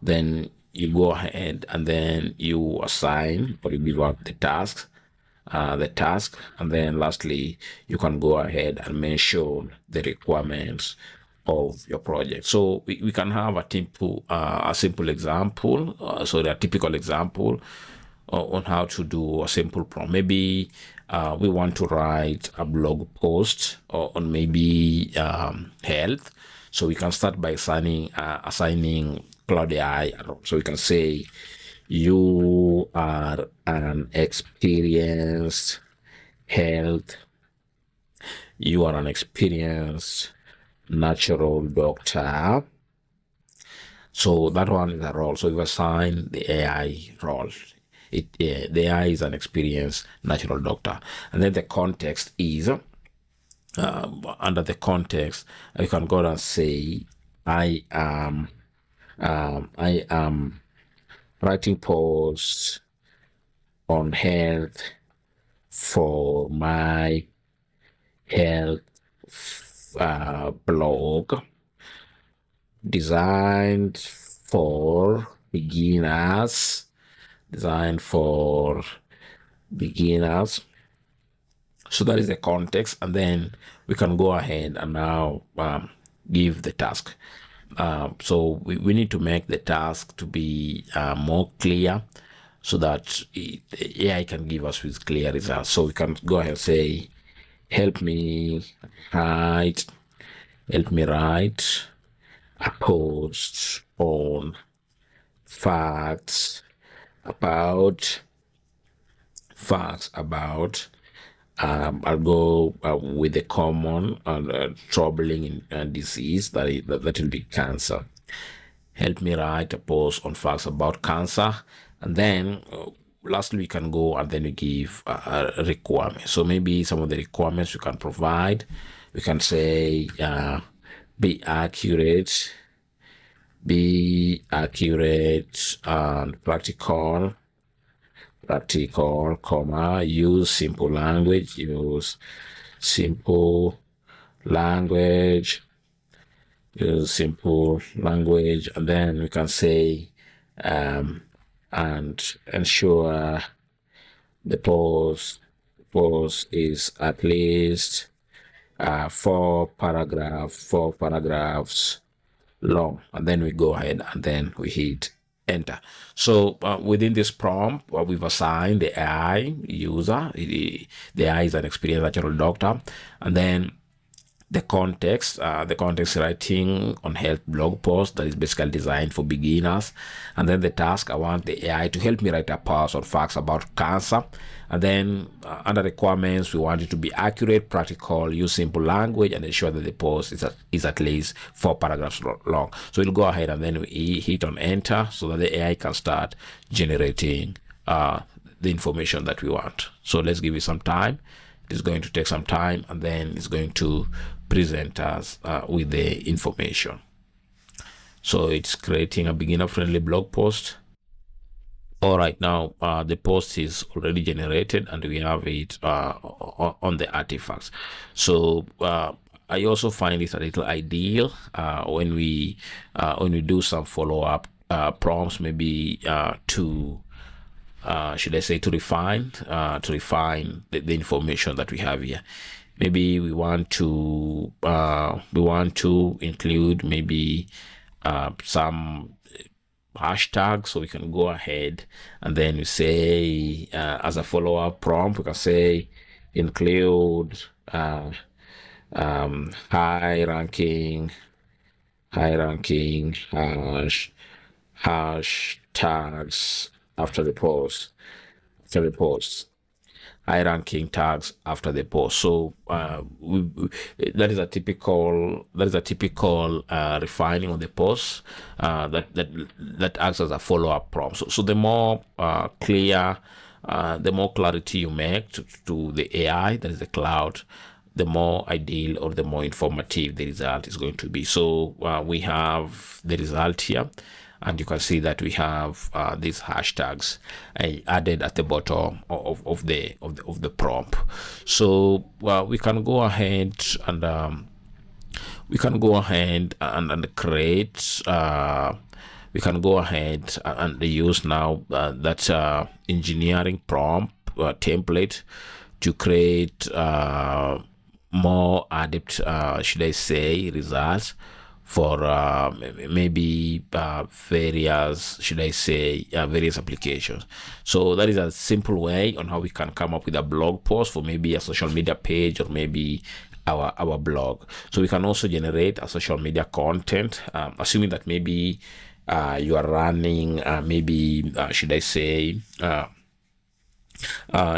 Then you go ahead and then you assign, or you give out the task, and then lastly you can go ahead and mention the requirements of your project. So we can have a simple example, so the typical example on how to do a simple prompt. Maybe we want to write a blog post on maybe health. So we can start by assigning Claude AI. So we can say, you are an experienced natural doctor. So that one is a role. So we've assigned the AI role. The AI is an experienced natural doctor, and then the context is under the context you can go and say, I am writing posts on health for my health blog designed for beginners. So that is the context, and then we can go ahead and now give the task. So we need to make the task to be more clear, so that AI can give us with clear results. So we can go ahead and say, help me write a post on facts about I'll go with the common and troubling disease that will be cancer. Help me write a post on facts about cancer, and then lastly we can go and then we give a requirement. So maybe some of the requirements we can provide, we can say be accurate, be accurate and practical, comma, use simple language, language, use simple language, and then we can say, and ensure the post is at least 4 paragraphs long, and then we go ahead and then we hit enter. So within this prompt, we've assigned the AI user. The AI is an experienced natural doctor, and then the context writing on health blog post that is basically designed for beginners. And then the task, I want the AI to help me write a post on facts about cancer. And then under requirements, we want it to be accurate, practical, use simple language, and ensure that the post is at least 4 paragraphs long. So we'll go ahead and then we hit on enter so that the AI can start generating the information that we want. So let's give it some time. It's going to take some time, and then it's going to present us with the information. So it's creating a beginner-friendly blog post. All right, now the post is already generated, and we have it on the artifacts. So I also find it a little ideal when we do some follow-up prompts, maybe to should I say to refine the information that we have here. Maybe we want to include maybe some hashtags, so we can go ahead and then we say as a follow-up prompt, we can say include high ranking hashtags after the post, high ranking tags after the post. So that is a typical refining of the post that acts as a follow-up prompt. So the more clear, the more clarity you make to the AI, that is the cloud, the more ideal or the more informative the result is going to be. So we have the result here, and you can see that we have these hashtags added at the bottom of the prompt. So we can go ahead and create. We can go ahead and use now that engineering prompt template to create more adept, should I say, results for maybe various, should I say, various applications. So that is a simple way on how we can come up with a blog post for maybe a social media page or maybe our blog. So we can also generate a social media content, assuming that maybe you are running maybe should I say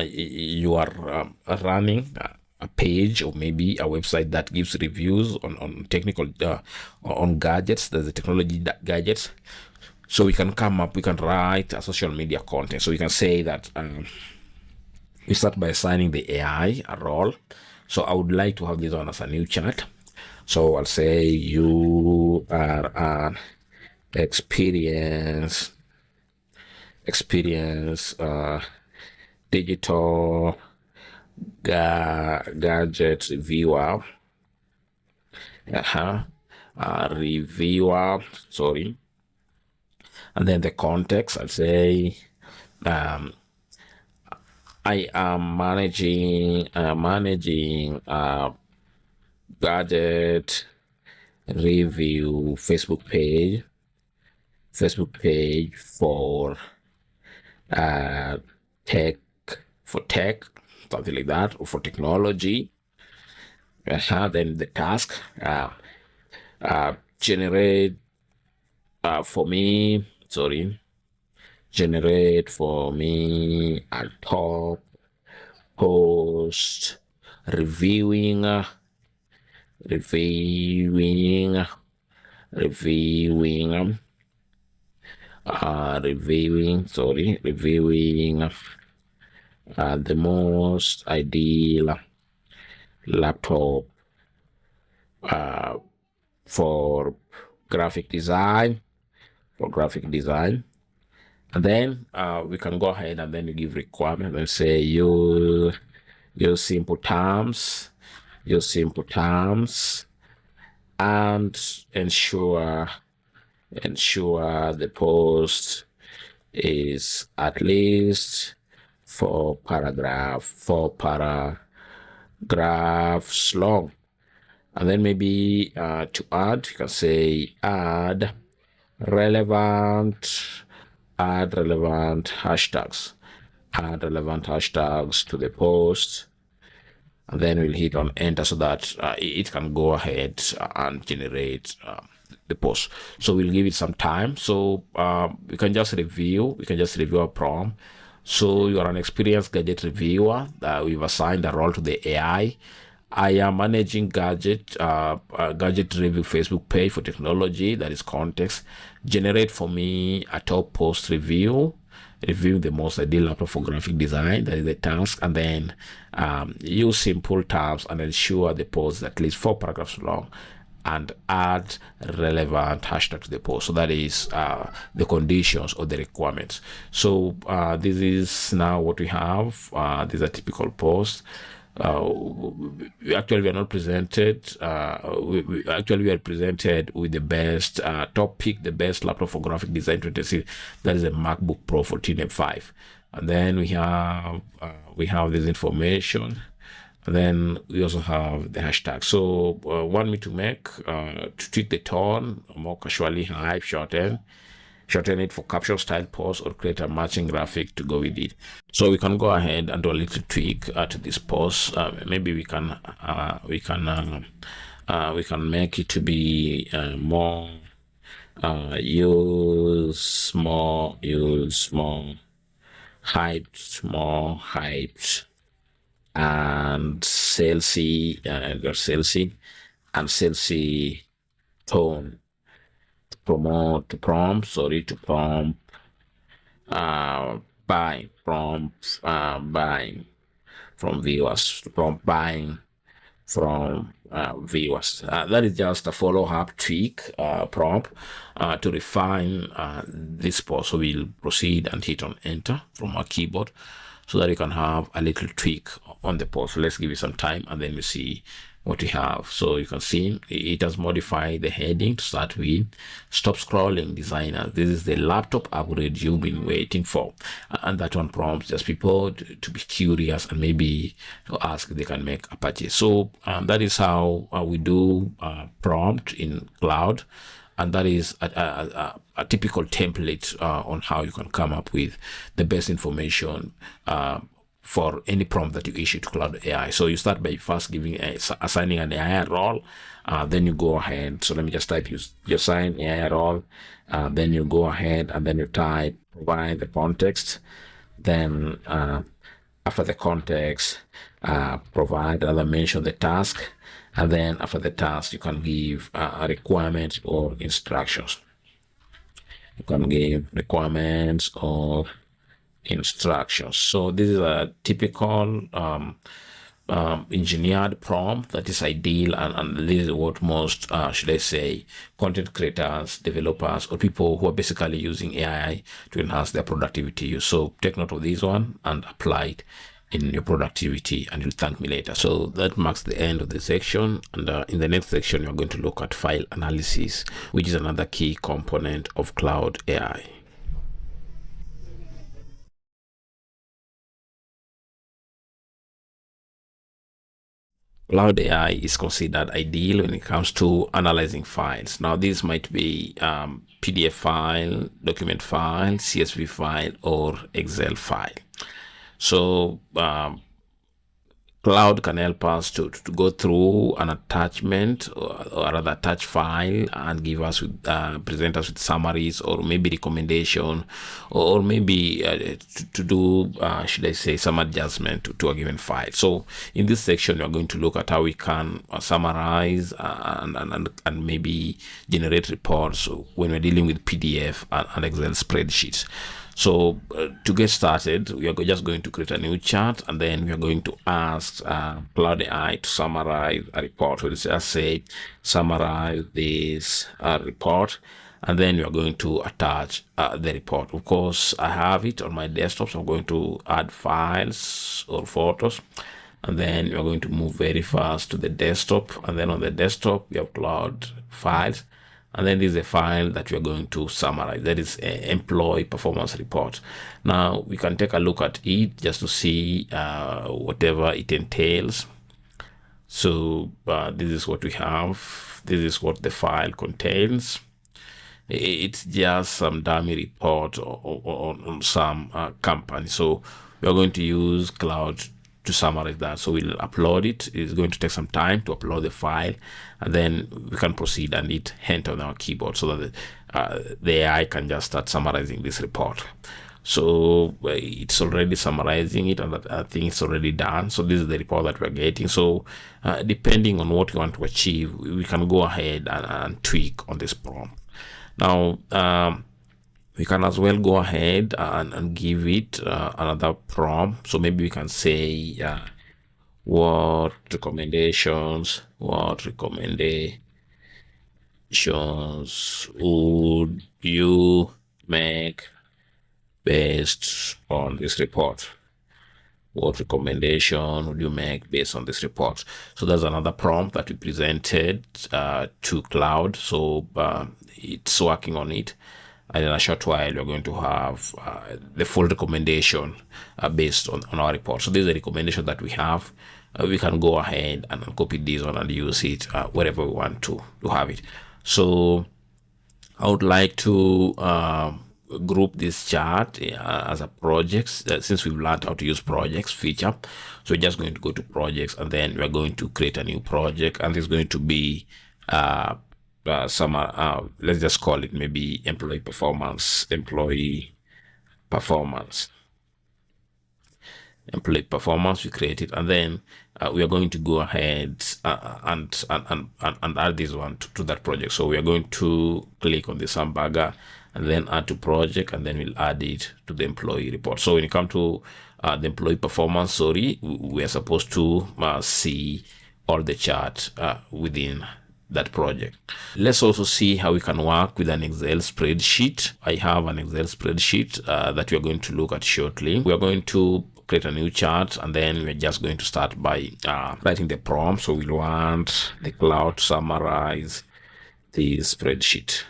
you are running a page or maybe a website that gives reviews on technical on gadgets, there's the technology gadgets. So we can write a social media content. So we can say that we start by assigning the AI a role. So I would like to have this one as a new chat. So I'll say you are an experience digital gadget reviewer, sorry. And then the context, I'll say I am managing gadget review Facebook page for tech, something like that, or for technology. Then the task, generate for me a top post reviewing the most ideal laptop for graphic design. for graphic design. And then we can go ahead and then you give requirement and say use simple terms, and ensure the post is at least four paragraphs long. And then maybe to add, you can say relevant relevant hashtags. Add relevant hashtags to the post, and then we'll hit on enter so that it can go ahead and generate the post. So we'll give it some time. So we can just review our prompt. So you are an experienced gadget reviewer. We've assigned a role to the AI. I am managing gadget review Facebook page for technology. That is context. Generate for me a top post review. Review the most ideal laptop for graphic design. That is the task. And then use simple terms and ensure the post is at least 4 paragraphs long, and add relevant hashtag to the post. So that is the conditions or the requirements. So this is now what we have. This is a typical post. Actually, we are not presented. We are presented with the best top pick, the best laptop for graphic design 2026. That is a MacBook Pro 14M5, and then we have this information, and then we also have the hashtag. So, want me to make to tweak the tone, more casually hype, shorten it for caption style post, or create a matching graphic to go with it. So we can go ahead and do a little tweak to this post. Maybe we can make it to be more use more hyped and salesy tone to prompt buying from viewers, to prompt buying from viewers. That is just a follow-up tweak prompt to refine this post. So we'll proceed and hit on enter from our keyboard so that you can have a little tweak on the post. So let's give it some time and then we see what we have. So you can see it has modified the heading to start with. Stop scrolling, designer. This is the laptop upgrade you've been waiting for. And that one prompts just people to be curious and maybe to ask if they can make a purchase. So that is how we do prompt in Cloud. And that is a typical template on how you can come up with the best information for any prompt that you issue to Claude AI. So you start by first assigning an AI role, then you go ahead. So let me just type you assign AI role, then you go ahead and then you type provide the context. Then after the context, provide rather mention the task, and then after the task you can give a requirement or instructions. You can give requirements or instructions. So this is a typical engineered prompt that is ideal, and this is what most should I say content creators, developers, or people who are basically using AI to enhance their productivity. So take note of this one and apply it in your productivity, and you'll thank me later. So that marks the end of the section, and in the next section you're going to look at file analysis, which is another key component of Claude AI. Cloud AI is considered ideal when it comes to analyzing files. Now, this might be PDF file, document file, CSV file, or Excel file. So Cloud can help us to go through an attachment or rather attach file and give us with present us with summaries or maybe recommendation, or maybe to do should I say some adjustment to a given file. So in this section we are going to look at how we can summarize and maybe generate reports when we're dealing with PDF and Excel spreadsheets. So to get started, we are just going to create a new chart, and then we are going to ask Claude AI to summarize a report. We'll just say summarize this report, and then we are going to attach the report. Of course, I have it on my desktop, so I'm going to add files or photos, and then we are going to move very fast to the desktop, and then on the desktop we have Cloud files, and then this is a file that we are going to summarize, that is employee performance report. Now we can take a look at it just to see whatever it entails. So this is what we have. This is what the file contains. It's just some dummy report on some company. So we are going to use Cloud to summarize that. So we'll upload it. It's going to take some time to upload the file, and then we can proceed and hit enter on our keyboard so that the AI can just start summarizing this report. So it's already summarizing it, and I think it's already done. So this is the report that we're getting. So depending on what we want to achieve, we can go ahead and tweak on this prompt. Now we can as well go ahead and give it another prompt. So maybe we can say what recommendations would you make based on this report? What recommendation would you make based on this report? So that's another prompt that we presented to Cloud. So it's working on it, and in a short while we're going to have the full recommendation based on our report. So this is the recommendation that we have. We can go ahead and copy this one and use it wherever we want to have it. So I would like to group this chart as a project, since we've learned how to use projects feature. So we're just going to go to projects, and then we're going to create a new project, and it's going to be some let's just call it maybe employee performance. We create it, and then we are going to go ahead and add this one to that project. So we are going to click on this hamburger and then add to project, and then we'll add it to the employee report. So when you come to the employee performance, we are supposed to see all the chart within that project. Let's also see how we can work with an Excel spreadsheet. I have an Excel spreadsheet that we are going to look at shortly. We are going to create a new chart, and then we're just going to start by writing the prompt. So we'll want the Cloud to summarize the spreadsheet.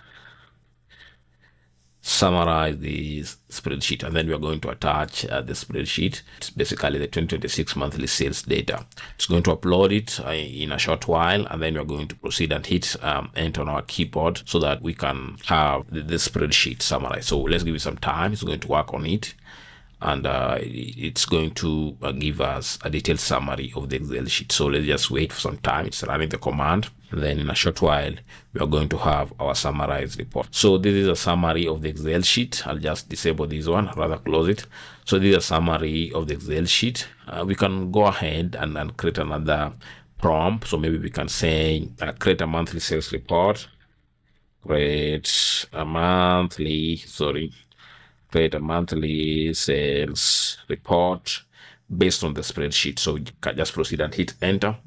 And then we are going to attach the spreadsheet. It's basically the 2026 monthly sales data. It's going to upload it in a short while, and then we're going to proceed and hit enter on our keyboard so that we can have the spreadsheet summarized. So let's give it some time. It's going to work on it, and it's going to give us a detailed summary of the Excel sheet. So let's just wait for some time. It's running the command, and then in a short while we are going to have our summarized report. So this is a summary of the Excel sheet. I'll just disable this one, rather close it. So this is a summary of the Excel sheet. We can go ahead and create another prompt. So maybe we can say create a monthly sales report. Create a monthly sales report based on the spreadsheet. So you can just proceed and hit enter,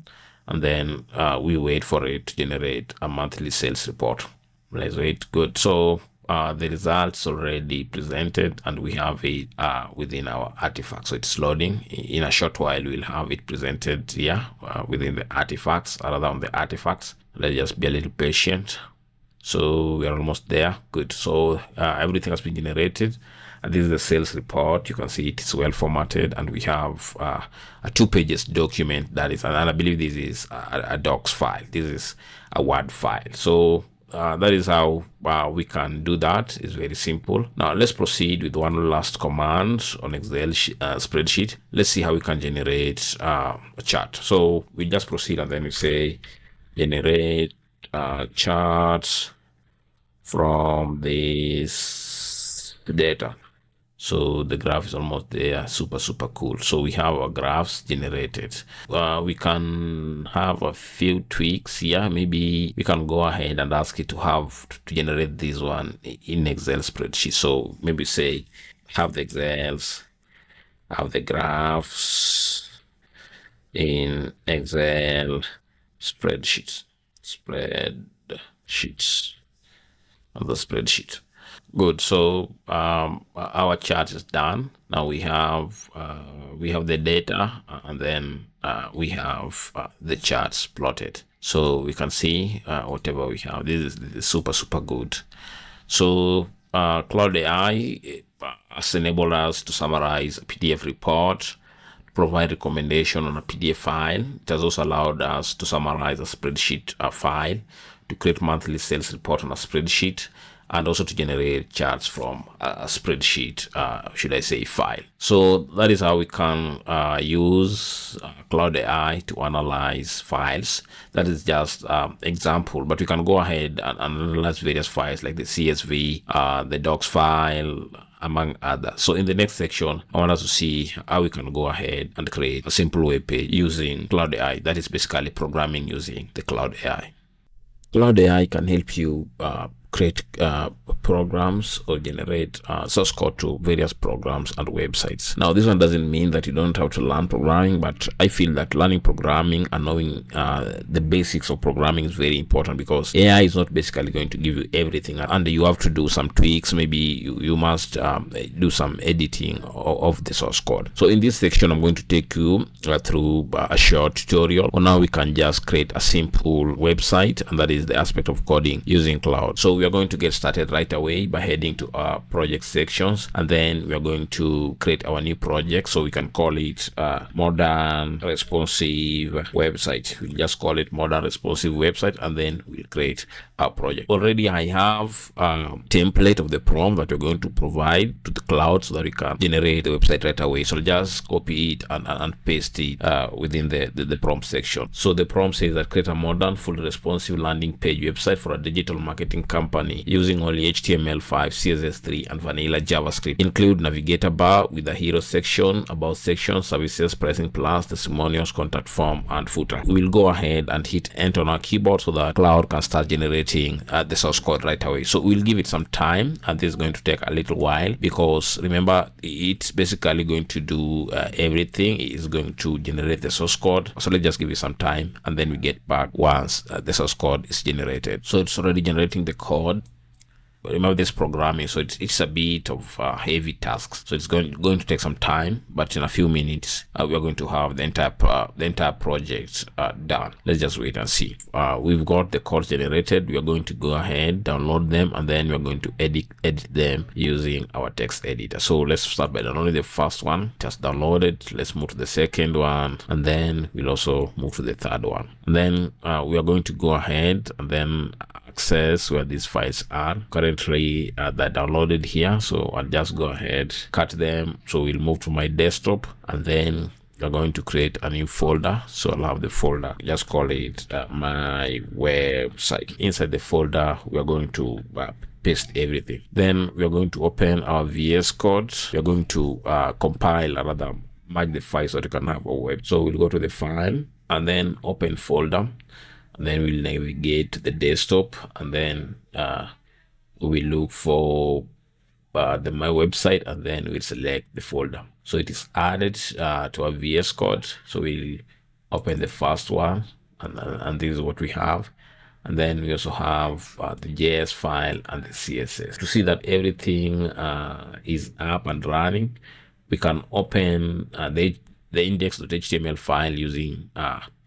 and then we wait for it to generate a monthly sales report. Let's wait. Good. So the results already presented, and we have it within our artifact. So it's loading. In a short while we'll have it presented here within the artifacts, rather on the artifacts. Let's just be a little patient. So we are almost there. Good. So everything has been generated, and this is the sales report. You can see it's well formatted, and we have a 2-page document that is, and I believe this is a docs file. This is a Word file. So that is how we can do that. It's very simple. Now let's proceed with one last command on Excel spreadsheet. Let's see how we can generate a chart. So we just proceed, and then we say generate charts from this data. So the graph is almost there. Super cool. So we have our graphs generated. We can have a few tweaks here. Maybe we can go ahead and ask it to generate this one in Excel spreadsheet. So maybe say have the graphs in Excel spreadsheets. of the spreadsheet. Good. So our chart is done. Now we have the data, and then we have the charts plotted. So we can see whatever we have. This is super good. So Claude AI has enabled us to summarize a PDF report, provide recommendation on a PDF file. It has also allowed us to summarize a spreadsheet file, to create monthly sales report on a spreadsheet, and also to generate charts from a spreadsheet, should I say file. So that is how we can use Claude AI to analyze files. That is just example, but we can go ahead and analyze various files like the CSV, the docs file, among others. So in the next section, I want us to see how we can go ahead and create a simple web page using Claude AI. That is basically programming using the Claude AI. Claude AI can help you create programs or generate source code to various programs and websites. Now, this one doesn't mean that you don't have to learn programming, but I feel that learning programming and knowing the basics of programming is very important, because AI is not basically going to give you everything, and you have to do some tweaks. Maybe you must do some editing of the source code. So in this section, I'm going to take you through a short tutorial on how we can just create a simple website, and that is the aspect of coding using Claude. So we are going to get started right away by heading to our project sections, and then we are going to create our new project. So we can call it modern responsive website. We'll just call it modern responsive website, and then we'll create our project. Already I have a template of the prompt that we're going to provide to the cloud so that we can generate the website right away. So I'll just copy it and paste it within the prompt section. So the prompt says that create a modern, fully responsive landing page website for a digital marketing company using only HTML5, CSS3, and vanilla JavaScript. Include navigator bar with a hero section, about section, services, pricing plus, testimonials, contact form, and footer. We will go ahead and hit enter on our keyboard so that cloud can start generating the source code right away. So we'll give it some time, and this is going to take a little while, because remember, it's basically going to do everything. It is going to generate the source code. So let's just give it some time, and then we get back once the source code is generated. So it's already generating the code. Remember, this programming, so it's a bit of heavy tasks, so it's going to take some time, but in a few minutes we are going to have the entire project done. Let's just wait and see. We've got the codes generated. We are going to go ahead, download them, and then we are going to edit them using our text editor. So let's start by downloading the first one. Just downloaded. Let's move to the second one, and then we'll also move to the third one. And then we are going to go ahead and then access where these files are. Currently they're downloaded here, so I'll just go ahead, cut them. So we'll move to my desktop, and then we're going to create a new folder. So I'll have the folder, just call it my website. Inside the folder, we're going to paste everything. Then we're going to open our VS Code. We're going to compile, or rather merge the files so that you can have a web. So we'll go to the file and then open folder, and then we'll navigate to the desktop, and then we look for my website, and then we'll select the folder. So it is added to our VS Code. So we'll open the first one, and this is what we have. And then we also have the JS file and the CSS. To see that everything is up and running, we can open the index.html file using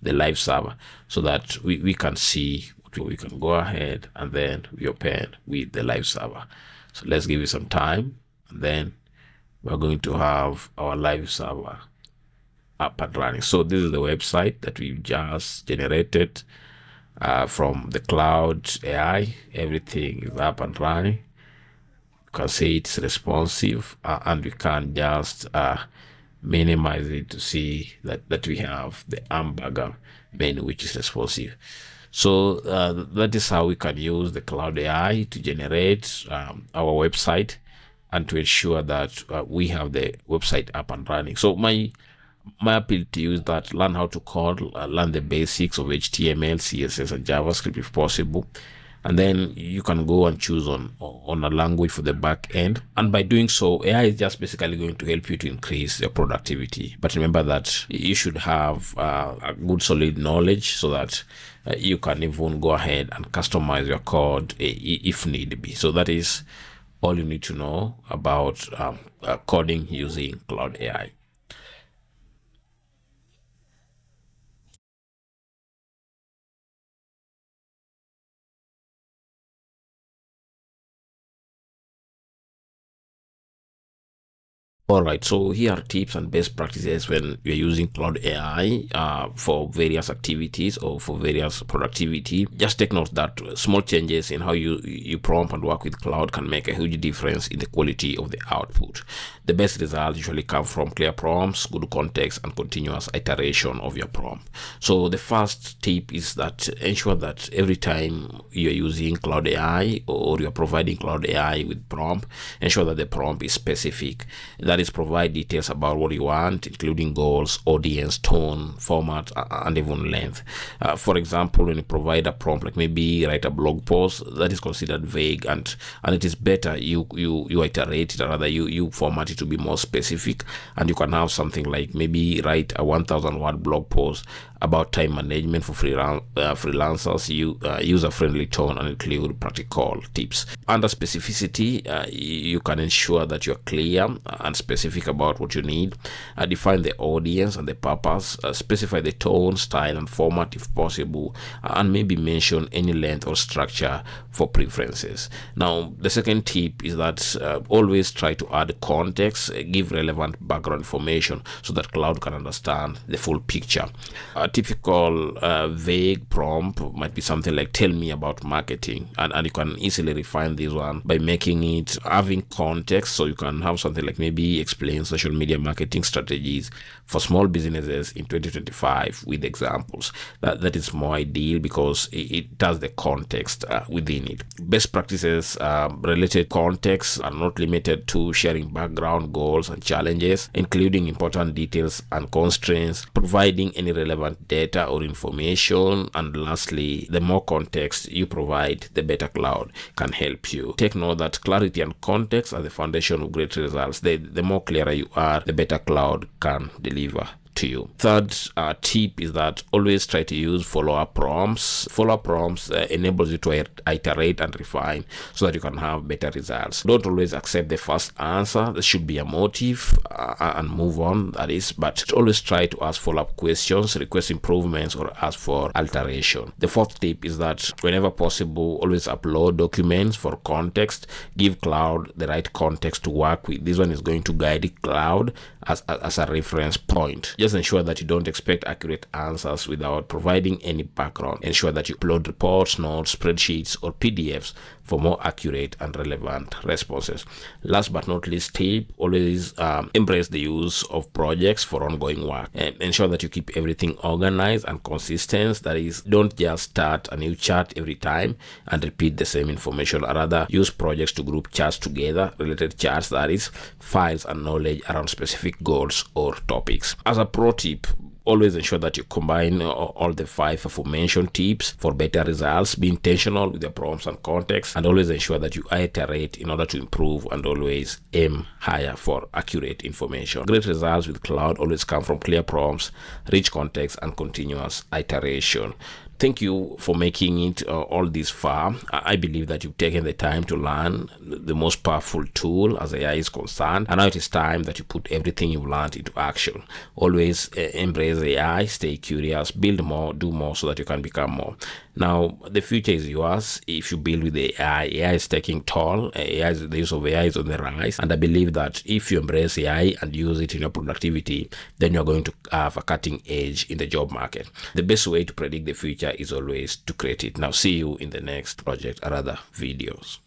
the live server, so that we can see. We can go ahead and then we open with the live server. So let's give it some time, and then we're going to have our live server up and running. So this is the website that we just generated from the Claude AI. Everything is up and running. You can see it's responsive, and we can just minimize it to see that we have the hamburger menu, which is responsive. So that is how we can use the Claude AI to generate our website, and to ensure that we have the website up and running. So my appeal to you is that learn how to code, learn the basics of HTML, CSS, and JavaScript if possible. and then you can go and choose on a language for the back end. And by doing so, AI is just basically going to help you to increase your productivity. But remember that you should have a good solid knowledge so that you can even go ahead and customize your code if need be. So that is all you need to know about coding using Claude AI. All right, so here are tips and best practices when you're using Claude AI for various activities or for various productivity. Just take note that small changes in how you prompt and work with Claude can make a huge difference in the quality of the output. The best results usually come from clear prompts, good context, and continuous iteration of your prompt. So the first tip is that ensure that every time you're using Claude AI or you're providing Claude AI with prompt, ensure that the prompt is specific. That is, provide details about what you want, including goals, audience, tone, format, and even length. For example, when you provide a prompt like maybe write a blog post, that is considered vague, and it is better you iterate it, or rather you format it to be more specific, and you can have something like maybe write a 1,000-word blog post about time management for freelancers. User-friendly tone and include practical tips. Under specificity, you can ensure that you're clear and specific about what you need. Define the audience and the purpose. Specify the tone, style, and format if possible, and maybe mention any length or structure for preferences. Now, the second tip is that always try to add context, give relevant background information so that Claude can understand the full picture. A typical vague prompt might be something like "tell me about marketing," and you can easily refine this one by making it having context. So you can have something like maybe explain social media marketing strategies for small businesses in 2025 with examples. That is more ideal because it has the context within it. Best practices related context are not limited to sharing background, goals, and challenges, including important details and constraints, providing any relevant data or information, and lastly, the more context you provide, the better Claude can help you. Take note that clarity and context are the foundation of great results. The more clearer you are, the better Claude can deliver to you. Third tip is that always try to use follow-up prompts. Follow-up prompts enables you to iterate and refine so that you can have better results. Don't always accept the first answer. There should be a motive and move on, that is, but always try to ask follow-up questions, request improvements, or ask for alteration. The fourth tip is that whenever possible, always upload documents for context. Give Claude the right context to work with. This one is going to guide Claude as a reference point. Just ensure that you don't expect accurate answers without providing any background. Ensure that you upload reports, notes, spreadsheets, or PDFs for more accurate and relevant responses. Last but not least tip, always embrace the use of projects for ongoing work. Ensure that you keep everything organized and consistent. That is, don't just start a new chart every time and repeat the same information. Rather, use projects to group charts together, related charts, that is, files and knowledge around specific goals or topics. As a pro tip, always ensure that you combine all the 5 aforementioned tips for better results. Be intentional with your prompts and context, and always ensure that you iterate in order to improve, and always aim higher for accurate information. Great results with Claude always come from clear prompts, rich context, and continuous iteration. Thank you for making it all this far. I believe that you've taken the time to learn the most powerful tool as AI is concerned, and now it is time that you put everything you've learned into action. Always embrace AI, stay curious, build more, do more so that you can become more. Now, the future is yours if you build with AI. AI is taking toll. The use of AI is on the rise, and I believe that if you embrace AI and use it in your productivity, then you're going to have a cutting edge in the job market. The best way to predict the future is always to create it. Now, see you in the next project or other videos.